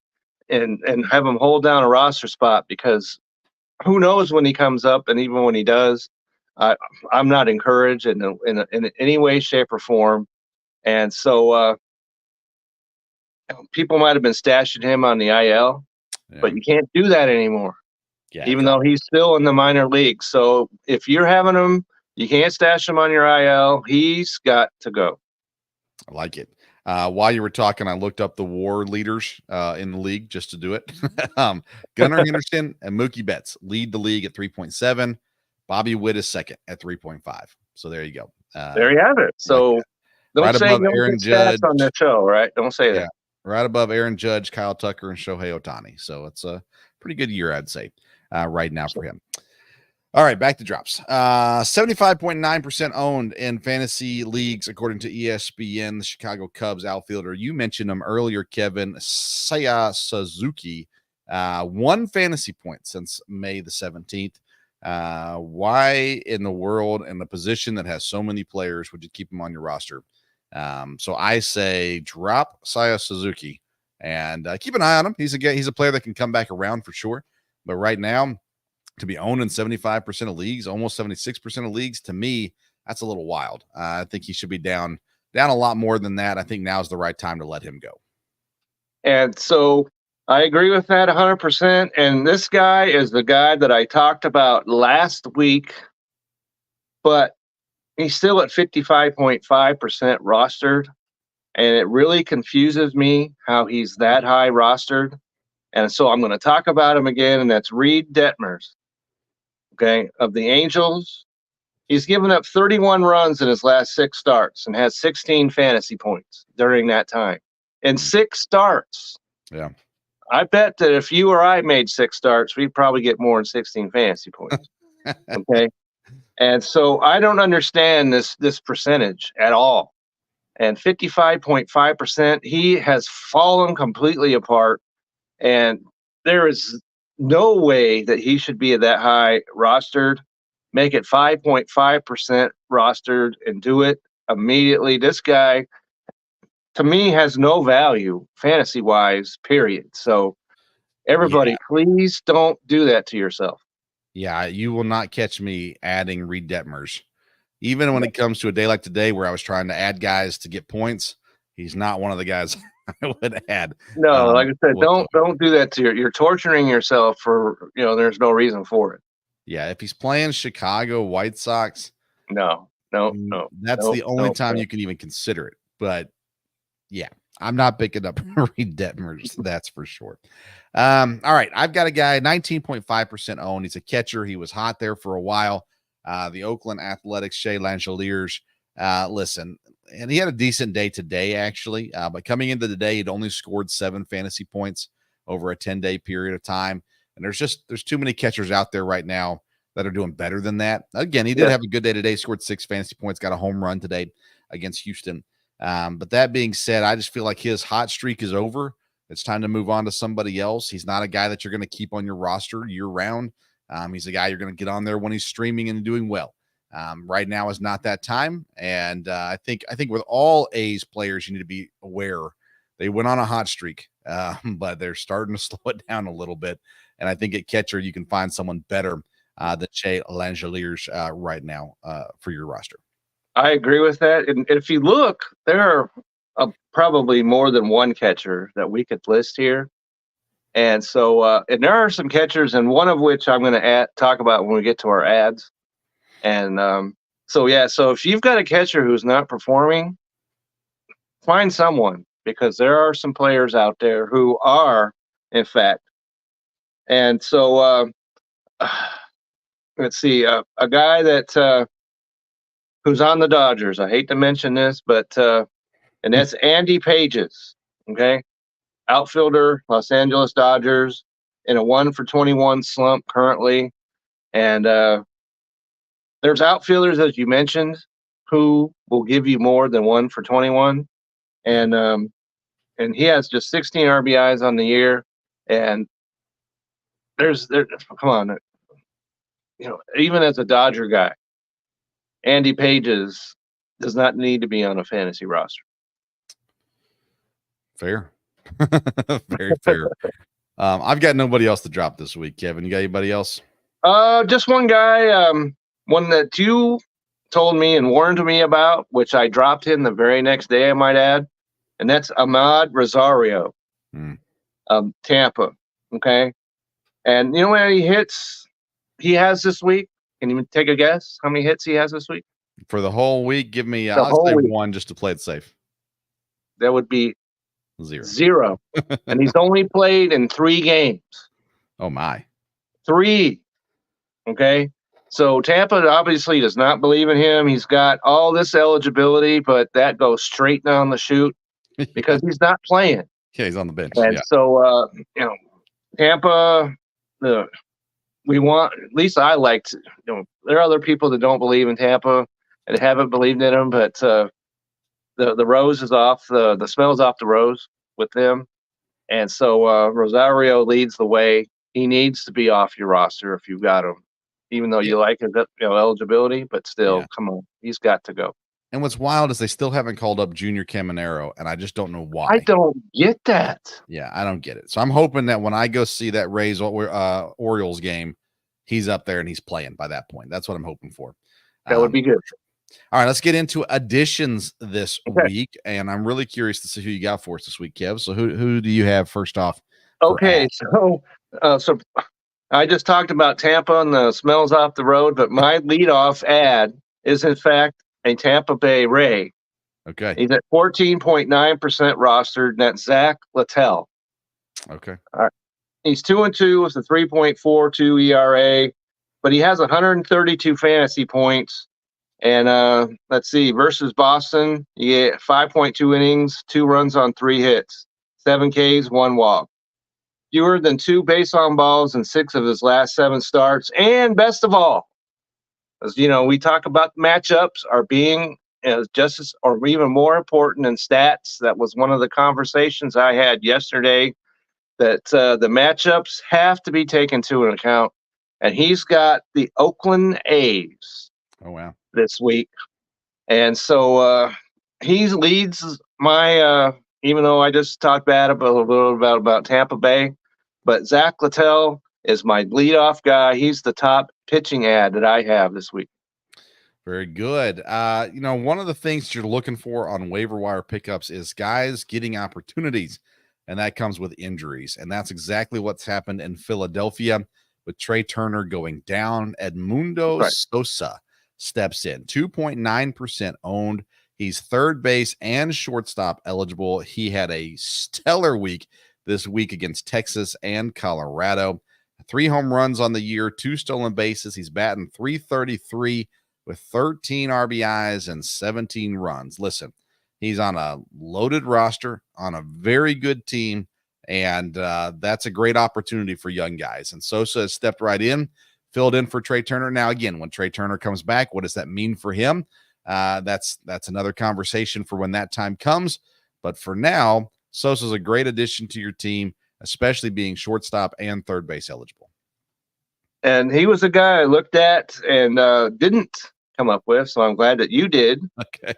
C: and have him hold down a roster spot, because who knows when he comes up, and even when he does, I'm not encouraged in any way, shape, or form. And so people might have been stashing him on the IL, but you can't do that anymore. Yeah, even though he's still in the minor league. So if you're having him, you can't stash him on your IL. He's got to go.
B: I like it. While you were talking, I looked up the WAR leaders in the league just to do it. Gunnar Henderson and Mookie Betts lead the league at 3.7. Bobby Witt is second at 3.5. So there you go.
C: There you have it. So don't say Aaron Judge on the show, right? Don't say that.
B: Right above Aaron Judge, Kyle Tucker, and Shohei Ohtani. So it's a pretty good year, I'd say, right now for him. All right, back to drops. 75.9% owned in fantasy leagues, according to ESPN. The Chicago Cubs outfielder, you mentioned him earlier, Kevin, Seiya Suzuki, 1 fantasy point since May the 17th. Why in the world, in the position that has so many players, would you keep him on your roster? So I say drop Seiya Suzuki and keep an eye on him. He's a player that can come back around for sure. But right now, to be owned in 75% of leagues, almost 76% of leagues, to me, that's a little wild. I think he should be down a lot more than that. I think now's the right time to let him go. And so I agree with that 100%. And this guy is the guy that I talked about last week, but he's still at 55.5% rostered. And it really confuses me how he's that high rostered. And so I'm going to talk about him again, and that's Reed Detmers. Okay, of the Angels. He's given up 31 runs in his last 6 starts and has 16 fantasy points during that time. In 6 starts. Yeah. I bet that if you or I made 6 starts, we'd probably get more than 16 fantasy points. Okay. And so I don't understand this percentage at all. And 55.5%, he has fallen completely apart. And there is no way that he should be that high rostered.
C: make it 5.5% rostered and do it immediately. This guy, to me, has no value fantasy-wise, period. So everybody,
B: Yeah.
C: please don't do that to yourself.
B: Yeah, you will not catch me adding Reed Detmers. Even when it comes to a day like today where I was trying to add guys to get points, he's not one of the guys I would add.
C: No, like I said,
B: whatsoever.
C: don't do that to you're torturing yourself for, there's no reason for it.
B: Yeah, if he's playing Chicago White Sox,
C: No.
B: that's the only time you can even consider it. But yeah, I'm not picking up Reed Detmers, that's for sure. All right, I've got a guy 19.5% owned. He's a catcher. He was hot there for a while. The Oakland Athletics, Shea Langeliers. Listen, and he had a decent day today, actually. But coming into the day, he'd only scored 7 fantasy points over a 10-day period of time. And there's too many catchers out there right now that are doing better than that. Again, he did have a good day today, scored 6 fantasy points, got a home run today against Houston. But that being said, I just feel like his hot streak is over. It's time to move on to somebody else. He's not a guy that you're going to keep on your roster year round. He's a guy you're going to get on there when he's streaming and doing well. Right now is not that time. And I think with all A's players, you need to be aware they went on a hot streak, but they're starting to slow it down a little bit. And I think at catcher, you can find someone better than Shea Langeliers right now for your roster. I
C: agree with that. And if you look, there are probably more than one catcher that we could list here. And so, and there are some catchers, and one of which I'm going to talk about when we get to our ads. And so if you've got a catcher who's not performing, find someone, because there are some players out there who are, in fact. And so, let's see, a guy that who's on the Dodgers. I hate to mention this, but and that's Andy Pages. Okay, outfielder, Los Angeles Dodgers, in a 1-for-21 slump currently. And there's outfielders, as you mentioned, who will give you more than 1-for-21. And he has just 16 RBIs on the year. And come on, even as a Dodger guy, Andy Pages does not need to be on a fantasy roster.
B: Fair. Very fair. I've got nobody else to drop this week. Kevin, you got anybody else?
C: Just one guy, one that you told me and warned me about, which I dropped in the very next day, I might add, and that's Ahmad Rosario, Tampa. Okay, and you know how many hits he has this week? Can you take a guess how many hits he has this week?
B: For the whole week, give me I'll say week. 1 just to play it safe.
C: That would be
B: 0.
C: And he's only played in 3 games.
B: Oh my.
C: 3. Okay. So Tampa obviously does not believe in him. He's got all this eligibility, but that goes straight down the chute because he's not playing.
B: Yeah, he's on the bench.
C: And so Tampa, we want, at least I like to, there are other people that don't believe in Tampa and haven't believed in him, but the rose is off, the smell's off the rose with them. And so Rosario leads the way. He needs to be off your roster if you've got him, even though you like his eligibility, but still, come on, he's got to go.
B: And what's wild is they still haven't called up Junior Caminero, and I just don't know why.
C: I don't get that.
B: Yeah, I don't get it. So I'm hoping that when I go see that Rays Orioles game, he's up there and he's playing by that point. That's what I'm hoping for.
C: That would be good.
B: All right, let's get into additions this week, and I'm really curious to see who you got for us this week, Kev. So who do you have first off?
C: Okay, so I just talked about Tampa and the smells off the road, but my leadoff ad is in fact a Tampa Bay Ray.
B: Okay,
C: he's at 14.9% rostered, and that's Zach Littell.
B: Okay,
C: all right. He's 2-2 with a 3.42 ERA, but he has 132 fantasy points. And let's see, versus Boston, you get 5.2 innings, 2 runs on 3 hits, 7 Ks, 1 walk. Fewer than 2 base on balls in 6 of his last 7 starts. And best of all, as we talk about matchups are being just as or even more important than stats. That was one of the conversations I had yesterday, that the matchups have to be taken into account. and he's got the Oakland A's
B: Oh, wow.
C: this week. And so he leads my, even though I just talked bad about a little about Tampa Bay, but Zach Littell is my leadoff guy. He's the top pitching ad that I have this week.
B: Very good. One of the things you're looking for on waiver wire pickups is guys getting opportunities, and that comes with injuries. And that's exactly what's happened in Philadelphia with Trey Turner going down. Edmundo Sosa steps in, 2.9% owned. He's third base and shortstop eligible. He had a stellar week this week against Texas and Colorado. 3 home runs on the year, 2 stolen bases. He's batting .333 with 13 RBIs and 17 runs. Listen, he's on a loaded roster on a very good team, and that's a great opportunity for young guys. And Sosa has stepped right in, filled in for Trey Turner. Now, again, when Trey Turner comes back, what does that mean for him? That's another conversation for when that time comes. But for now, Sosa's a great addition to your team, especially being shortstop and third base eligible.
C: And he was a guy I looked at and didn't come up with, so I'm glad that you did.
B: Okay.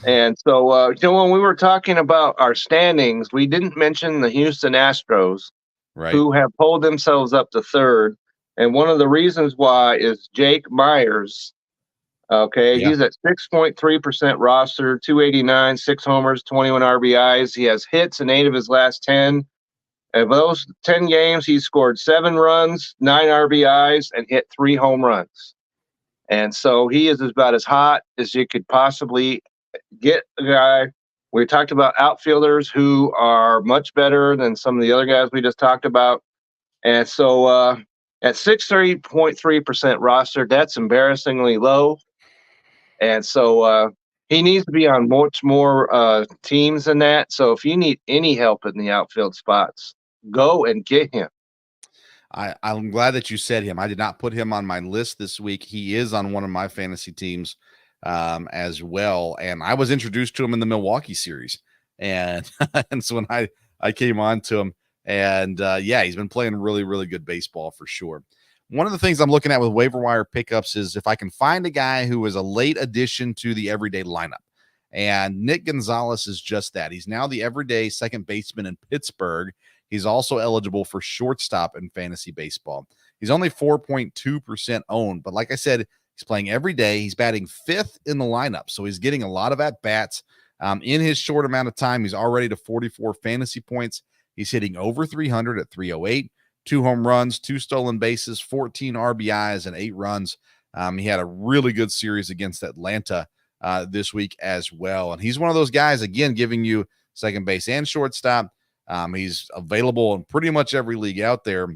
C: And so, when we were talking about our standings, we didn't mention the Houston Astros,
B: Right.
C: who have pulled themselves up to third. And one of the reasons why is Jake Myers. Okay,
B: Yeah.
C: He's at 6.3% roster, 289, 6 homers, 21 RBIs. He has hits in 8 of his last 10. Of those 10 games, he scored 7 runs, 9 RBIs, and hit 3 home runs. And so he is about as hot as you could possibly get a guy. We talked about outfielders who are much better than some of the other guys we just talked about. And so at 6.3% roster, that's embarrassingly low. And so he needs to be on much more teams than that. So if you need any help in the outfield spots, go and get him.
B: I'm glad that you said him. I did not put him on my list this week. He is on one of my fantasy teams as well. And I was introduced to him in the Milwaukee series. And, and so when I came on to him, and he's been playing really, really good baseball for sure. One of the things I'm looking at with waiver wire pickups is if I can find a guy who is a late addition to the everyday lineup. And Nick Gonzalez is just that. He's now the everyday second baseman in Pittsburgh. He's also eligible for shortstop in fantasy baseball. He's only 4.2% owned, but like I said, he's playing every day. He's batting 5th in the lineup, so he's getting a lot of at-bats. In his short amount of time, he's already to 44 fantasy points. He's hitting over 300 at 308, 2 home runs, 2 stolen bases, 14 RBIs, and 8 runs. He had a really good series against Atlanta this week as well. And he's one of those guys, again, giving you second base and shortstop. He's available in pretty much every league out there,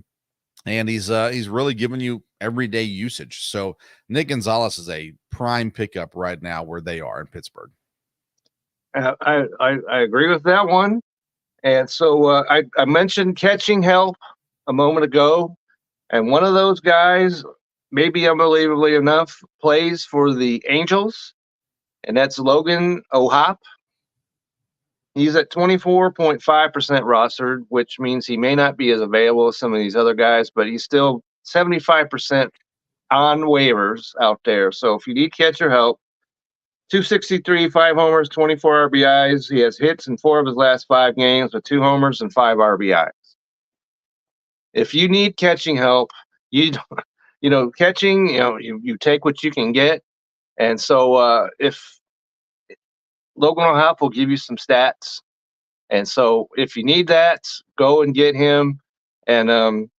B: and he's really giving you everyday usage. So Nick Gonzalez is a prime pickup right now where they are in Pittsburgh.
C: I agree with that one. And so I mentioned catching help a moment ago, and one of those guys, maybe unbelievably enough, plays for the Angels, and that's Logan O'Hoppe. He's at 24.5% rostered, which means he may not be as available as some of these other guys, but he's still 75% on waivers out there. So if you need catcher help, 263, 5 homers, 24 RBIs. He has hits in 4 of his last 5 games with 2 homers and 5 RBIs. If you need catching help, catching, you take what you can get. And so if Logan O'Hoppe will give you some stats. And so if you need that, go and get him and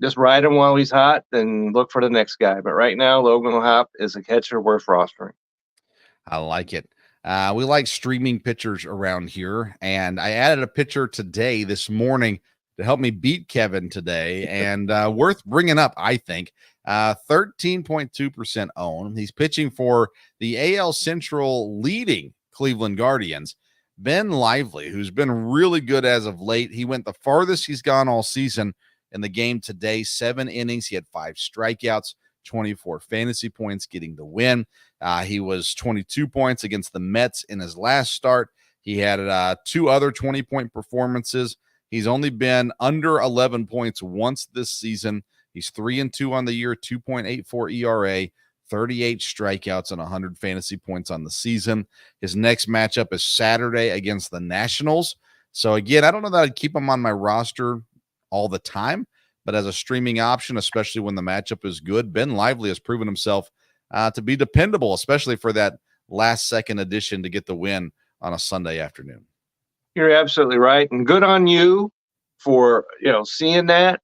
C: just ride him while he's hot, then look for the next guy. But right now, Logan O'Hoppe is a catcher worth rostering.
B: I like it. We like streaming pitchers around here, and I added a pitcher this morning to help me beat Kevin today, and worth bringing up, I think. 13.2% owned. He's pitching for the AL Central leading Cleveland Guardians, Ben Lively, who's been really good as of late. He went the farthest he's gone all season in the game today, 7 innings. He had 5 strikeouts, 24 fantasy points, getting the win. He was 22 points against the Mets in his last start. He had 2 other 20-point performances. He's only been under 11 points once this season. He's 3-2 on the year, 2.84 ERA, 38 strikeouts, and 100 fantasy points on the season. His next matchup is Saturday against the Nationals. So again, I don't know that I'd keep him on my roster all the time, but as a streaming option, especially when the matchup is good, Ben Lively has proven himself to be dependable, especially for that last-second addition to get the win on a Sunday afternoon.
C: You're absolutely right, and good on you for seeing that.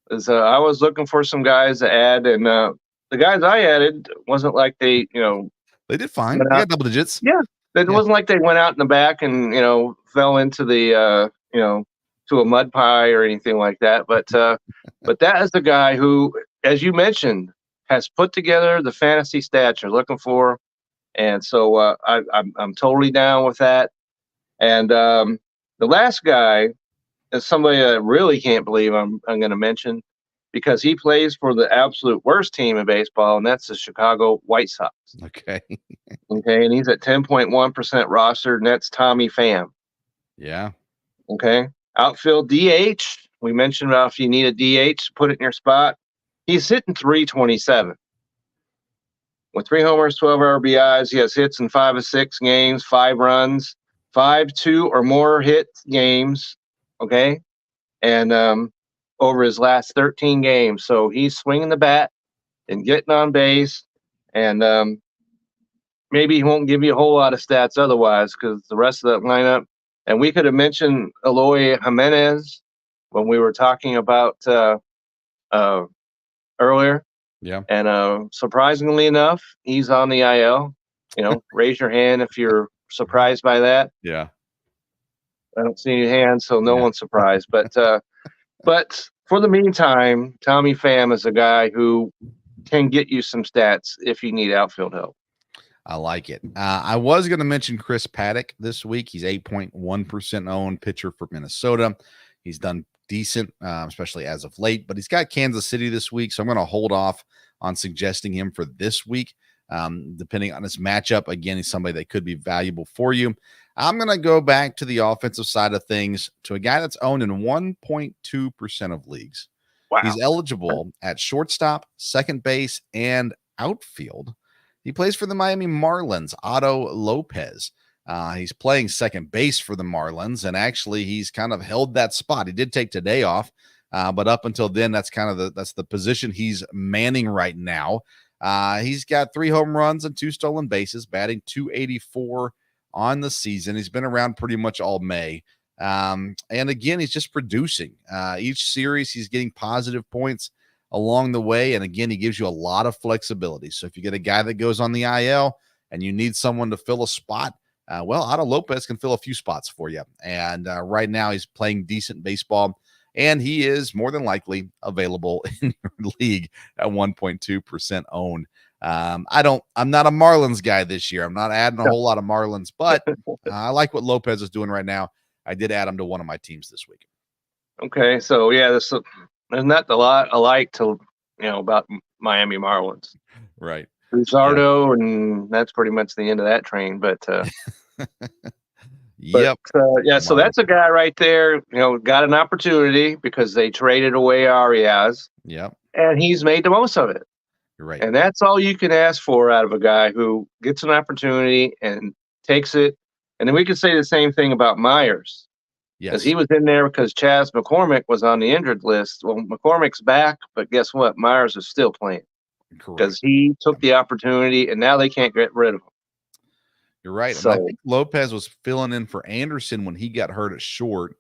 C: As I was looking for some guys to add, and the guys I added wasn't like they
B: they did fine. They got double digits.
C: Yeah, it wasn't like they went out in the back and fell into the to a mud pie or anything like that. But that is the guy who, as you mentioned, has put together the fantasy stats you're looking for, and so I'm totally down with that. And the last guy is somebody I really can't believe I'm going to mention, because he plays for the absolute worst team in baseball, and that's the Chicago White Sox.
B: Okay.
C: Okay, and he's at 10.1% rostered, and that's Tommy Pham.
B: Yeah.
C: Okay. Outfield DH. We mentioned about if you need a DH, put it in your spot. He's hitting 327. With 3 homers, 12 RBIs, he has hits in 5 of 6 games, 5 runs, 5 2 or more hit games. Okay. And over his last 13 games. So he's swinging the bat and getting on base. And maybe he won't give you a whole lot of stats otherwise, because the rest of that lineup, and we could have mentioned Eloy Jimenez when we were talking about earlier.
B: Yeah.
C: And surprisingly enough, he's on the IL. Raise your hand if you're surprised by that.
B: Yeah.
C: I don't see any hands, so no one's surprised. But for the meantime, Tommy Pham is a guy who can get you some stats if you need outfield help.
B: I like it. I was going to mention Chris Paddock this week. He's 8.1% owned, pitcher for Minnesota. He's done decent, especially as of late, but he's got Kansas City this week, so I'm going to hold off on suggesting him for this week, depending on his matchup. Again, he's somebody that could be valuable for you. I'm going to go back to the offensive side of things to a guy that's owned in 1.2% of leagues.
C: Wow.
B: He's eligible at shortstop, second base, and outfield. He plays for the Miami Marlins, Otto Lopez. He's playing second base for the Marlins, and actually he's kind of held that spot. He did take today off, but up until then, that's kind of the position he's manning right now. He's got 3 home runs and 2 stolen bases, batting .284 on the season. He's been around pretty much all May. And again, he's just producing. Each series, he's getting positive points along the way. And again, he gives you a lot of flexibility. So if you get a guy that goes on the IL and you need someone to fill a spot, Otto Lopez can fill a few spots for you. And right now he's playing decent baseball, and he is more than likely available in your league at 1.2% owned. I'm not a Marlins guy this year. I'm not adding a whole lot of Marlins, but I like what Lopez is doing right now. I did add him to one of my teams this week.
C: Okay. So there's not a lot alike to, about Miami Marlins.
B: Right.
C: Luzardo, and that's pretty much the end of that train. But
B: yep.
C: So that's a guy right there. Got an opportunity because they traded away Arias.
B: Yep.
C: And he's made the most of it.
B: You're right.
C: And that's all you can ask for out of a guy who gets an opportunity and takes it. And then we could say the same thing about Myers.
B: Yes.
C: Because he was in there because Chas McCormick was on the injured list. Well, McCormick's back, but guess what? Myers is still playing. Because he took the opportunity, and now they can't get rid of him.
B: You're right.
C: So,
B: and I think Lopez was filling in for Anderson when he got hurt at short.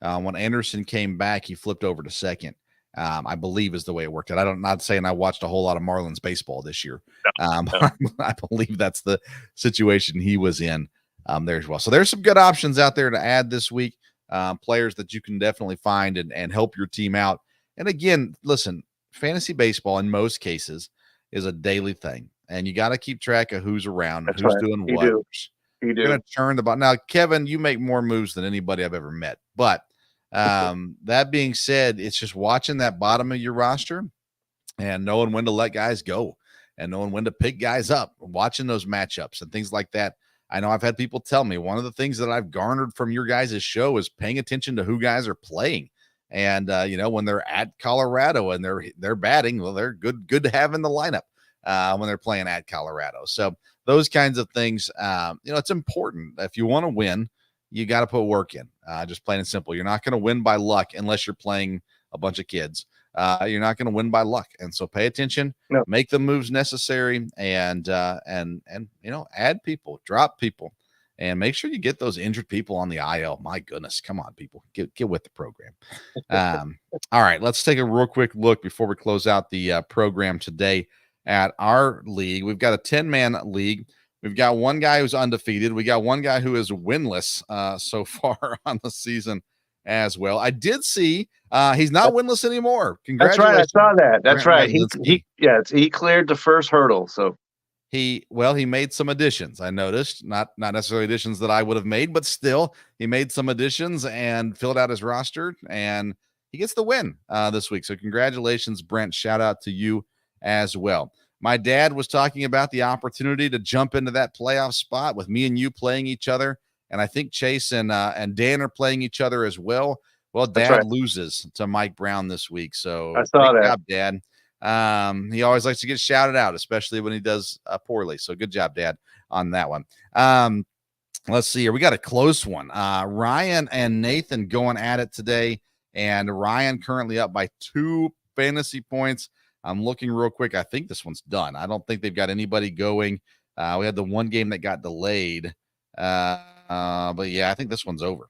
B: When Anderson came back, he flipped over to second. I believe is the way it worked out. I'm not saying I watched a whole lot of Marlins baseball this year.
C: No.
B: I believe that's the situation he was in there as well. So there's some good options out there to add this week. Players that you can definitely find and help your team out. And again, listen, fantasy baseball in most cases is a daily thing, and you got to keep track of who's around and who's doing what.
C: You
B: You're
C: do.
B: going to turn the ball. Now, Kevin, you make more moves than anybody I've ever met. But that being said, it's just watching that bottom of your roster and knowing when to let guys go and knowing when to pick guys up, watching those matchups and things like that. I know I've had people tell me one of the things that I've garnered from your guys' show is paying attention to who guys are playing And when they're at Colorado and they're batting, well, they're good to have in the lineup when they're playing at Colorado. So those kinds of things, it's important. If you want to win, you got to put work in. Just plain and simple. You're not going to win by luck unless you're playing a bunch of kids. You're not going to win by luck, and so pay attention. No. Make the moves necessary, and add people, drop people. And make sure you get those injured people on the IL. My goodness, come on, people, get with the program. All right, let's take a real quick look before we close out the program today at our league. We've got a 10-man league. We've got one guy who's undefeated. We got one guy who is winless so far on the season as well. I did see he's not winless anymore. Congratulations.
C: That's right. I saw that. That's right. He cleared the first hurdle. So.
B: He made some additions. I noticed, not necessarily additions that I would have made, but still he made some additions and filled out his roster, and he gets the win this week. So congratulations, Brent. Shout out to you as well. My dad was talking about the opportunity to jump into that playoff spot with me and you playing each other. And I think Chase and Dan are playing each other as well. Well, Dad loses to Mike Brown this week. So
C: I saw that.
B: Job, Dad. He always likes to get shouted out, especially when he does poorly. So good job, Dad, on that one. Let's see here. We got a close one. Ryan and Nathan going at it today, and Ryan currently up by 2 fantasy points. I'm looking real quick. I think this one's done. I don't think they've got anybody going. We had the one game that got delayed. But yeah, I think this one's over.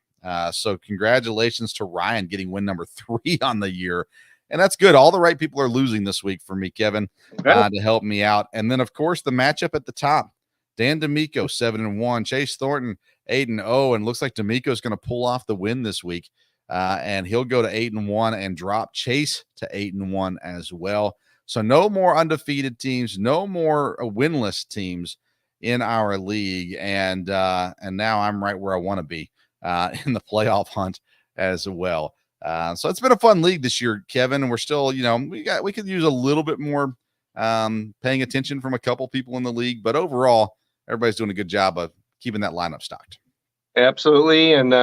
B: So congratulations to Ryan getting win number 3 on the year. And that's good. All the right people are losing this week for me, Kevin, to help me out. And then, of course, the matchup at the top. Dan D'Amico, 7-1. Chase Thornton, 8-0. And looks like D'Amico's going to pull off the win this week. And he'll go to 8-1 and drop Chase to 8-1 as well. So no more undefeated teams, no more winless teams in our league. And now I'm right where I want to be in the playoff hunt as well. So it's been a fun league this year, Kevin, and we're still, we could use a little bit more paying attention from a couple people in the league, but overall, everybody's doing a good job of keeping that lineup stocked.
C: Absolutely. And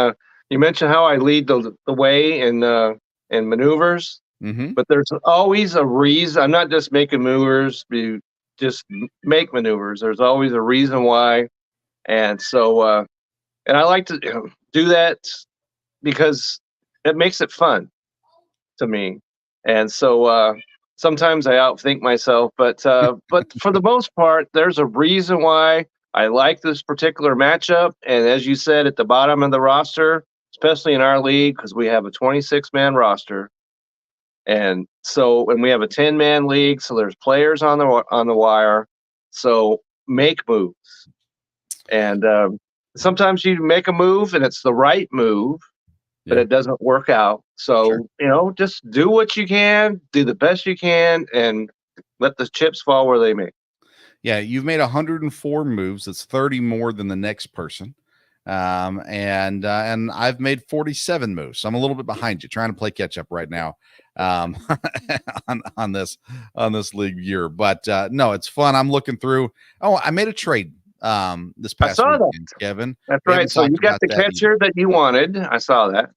C: you mentioned how I lead the way in maneuvers, but there's always a reason. I'm not just making maneuvers, just make maneuvers. There's always a reason why. And so, and I like to do that because it makes it fun to me. And so sometimes I outthink myself, but for the most part, there's a reason why I like this particular matchup. And as you said, at the bottom of the roster, especially in our league, because we have a 26-man roster. And we have a 10-man league, so there's players on the wire. So make moves. And sometimes you make a move and it's the right move, but it doesn't work out. So, just do what you can, do the best you can, and let the chips fall where they may.
B: Yeah, you've made 104 moves. That's 30 more than the next person. And I've made 47 moves. So I'm a little bit behind you, trying to play catch up right now on this league year. But no, it's fun. I'm looking through. Oh, I made a trade this past weekend, Kevin.
C: That's right. So you got the catcher that you wanted. I saw that.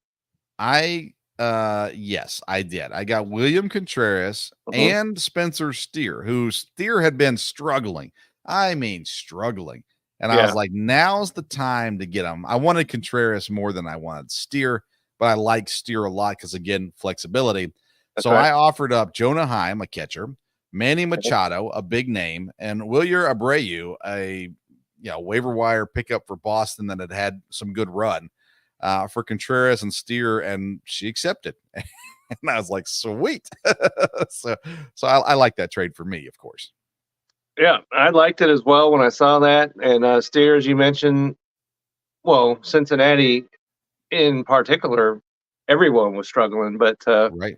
B: Yes, I did. I got William Contreras and Spencer Steer, who Steer had been struggling. I mean, struggling. And I was like, now's the time to get him. I wanted Contreras more than I wanted Steer, but I like Steer a lot because, again, flexibility. That's right. I offered up Jonah Heim, a catcher, Manny Machado, a big name, and Wilyer Abreu, a waiver wire pickup for Boston that had some good run. For Contreras and Steer, and she accepted. And I was like, sweet. so I like that trade for me, of course.
C: Yeah, I liked it as well when I saw that. And Steer, as you mentioned, well, Cincinnati in particular, everyone was struggling, but
B: right.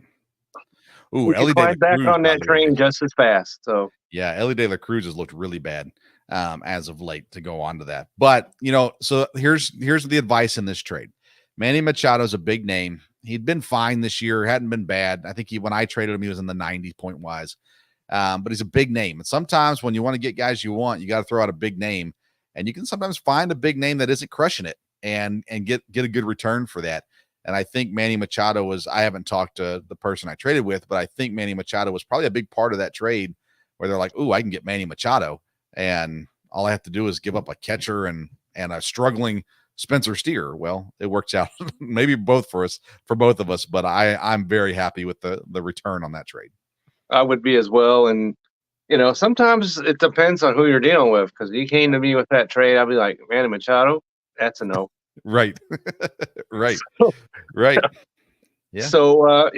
B: Ooh,
C: we can climb back on that train just as fast. So
B: yeah, Ellie De La Cruz has looked really bad as of late to go on to that. But, so here's the advice in this trade. Manny Machado's a big name. He'd been fine this year. Hadn't been bad. I think when I traded him, he was in the 90 point wise. But he's a big name. And sometimes when you want to get guys you want, you got to throw out a big name. And you can sometimes find a big name that isn't crushing it and get a good return for that. And I think Manny Machado I haven't talked to the person I traded with, but I think Manny Machado was probably a big part of that trade where they're like, ooh, I can get Manny Machado. And all I have to do is give up a catcher and a struggling Spencer Steer. Well, it works out maybe both for both of us, but I'm very happy with the return on that trade.
C: I would be as well. And, sometimes it depends on who you're dealing with, because he came to me with that trade. I'll be like, Manny Machado, that's a no.
B: Right. Right. Right. Yeah.
C: So,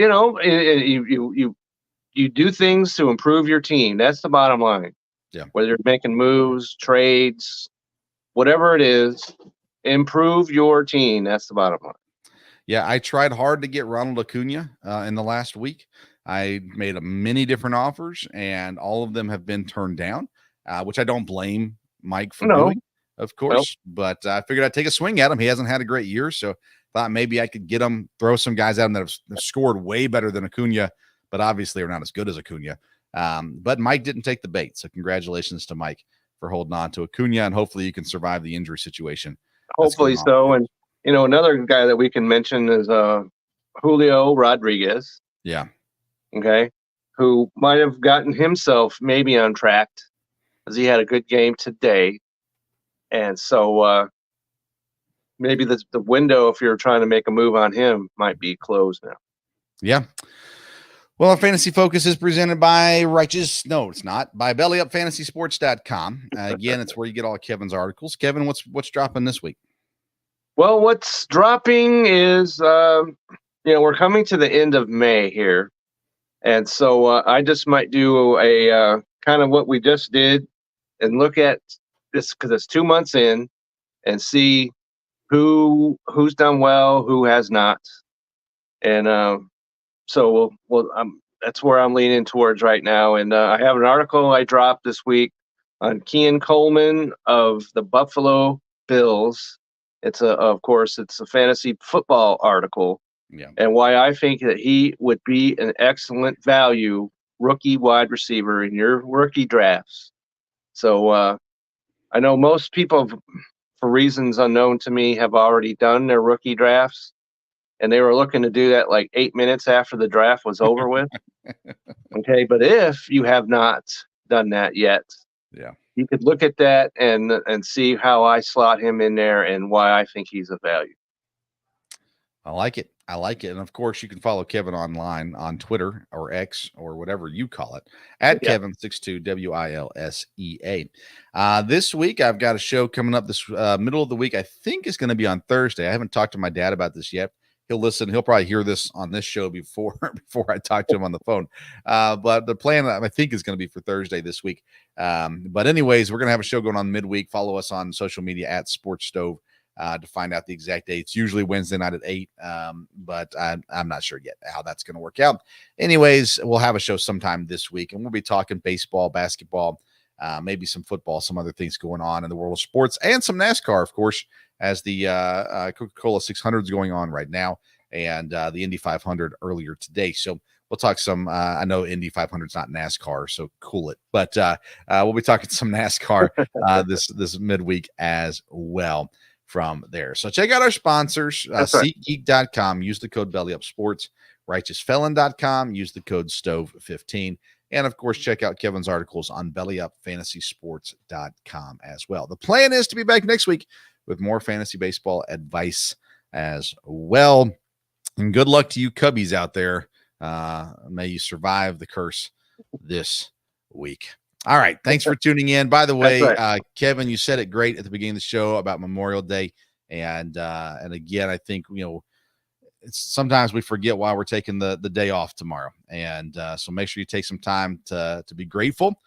C: you do things to improve your team. That's the bottom line.
B: Yeah.
C: Whether you're making moves, trades, whatever it is, improve your team. That's the bottom line.
B: Yeah, I tried hard to get Ronald Acuna in the last week. I made many different offers, and all of them have been turned down, which I don't blame Mike for doing, of course. But I figured I'd take a swing at him. He hasn't had a great year, so thought maybe I could get him, throw some guys at him that have scored way better than Acuna, but obviously are not as good as Acuna. But Mike didn't take the bait, so congratulations to Mike for holding on to Acuna, and hopefully you can survive the injury situation.
C: Hopefully so. And another guy that we can mention is Julio Rodriguez.
B: Yeah.
C: Okay. Who might have gotten himself maybe on track, because he had a good game today. And so maybe the window, if you're trying to make a move on him, might be closed now.
B: Yeah. Well, our Fantasy Focus is presented by No, it's not. By BellyUpFantasySports.com. Again, it's where you get all of Kevin's articles. Kevin, what's dropping this week?
C: Well, what's dropping is, we're coming to the end of May here. And so I just might do a kind of what we just did and look at this, because it's 2 months in, and see who's done well, who has not. And so that's where I'm leaning towards right now. And I have an article I dropped this week on Kean Coleman of the Buffalo Bills. Of course, it's a fantasy football article.
B: Yeah.
C: And why I think that he would be an excellent value rookie wide receiver in your rookie drafts. So I know most people, for reasons unknown to me, have already done their rookie drafts, and they were looking to do that like 8 minutes after the draft was over with. Okay, but if you have not done that yet,
B: yeah,
C: you could look at that and see how I slot him in there and why I think he's a value.
B: I like it. And of course, you can follow Kevin online on Twitter or X or whatever you call it at Kevin62 WILSEA. This week, I've got a show coming up this middle of the week. I think it's going to be on Thursday. I haven't talked to my dad about this yet. He'll listen. He'll probably hear this on this show before I talk to him on the phone. But the plan, I think, is going to be for Thursday this week. But anyways, we're going to have a show going on midweek. Follow us on social media at Sports Stove to find out the exact date. It's usually Wednesday night at 8, but I'm not sure yet how that's going to work out. Anyways, we'll have a show sometime this week, and we'll be talking baseball, basketball, maybe some football, some other things going on in the world of sports, and some NASCAR, of course, as the Coca-Cola 600 is going on right now, and the Indy 500 earlier today. So we'll talk some, I know Indy 500 is not NASCAR, so cool it, but we'll be talking some NASCAR this midweek as well from there. So check out our sponsors, SeatGeek.com, use the code BellyUpSports, RighteousFelon.com, use the code STOVE15, and of course, check out Kevin's articles on BellyUpFantasySports.com as well. The plan is to be back next week with more fantasy baseball advice as well. And good luck to you Cubbies out there. May you survive the curse this week. All right. Thanks for tuning in. By the way, Kevin, you said it great at the beginning of the show about Memorial Day. And again, I think, sometimes we forget why we're taking the day off tomorrow. And so make sure you take some time to be grateful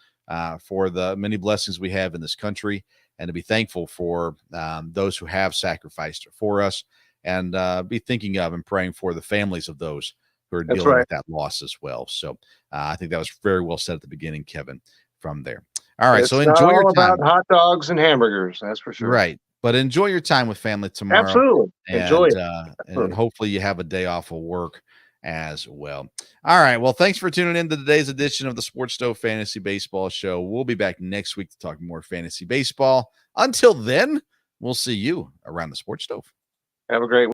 B: for the many blessings we have in this country, and to be thankful for those who have sacrificed for us, and be thinking of and praying for the families of those who are dealing with that loss as well. So I think that was very well said at the beginning, Kevin, from there. All right. So enjoy your time.
C: About hot dogs and hamburgers. That's for sure.
B: Right. But enjoy your time with family tomorrow.
C: Absolutely. Enjoy it.
B: And hopefully you have a day off of work as well. All right. Well, thanks for tuning in to today's edition of the Sports Stove Fantasy Baseball Show. We'll be back next week to talk more fantasy baseball. Until then, we'll see you around the Sports Stove.
C: Have a great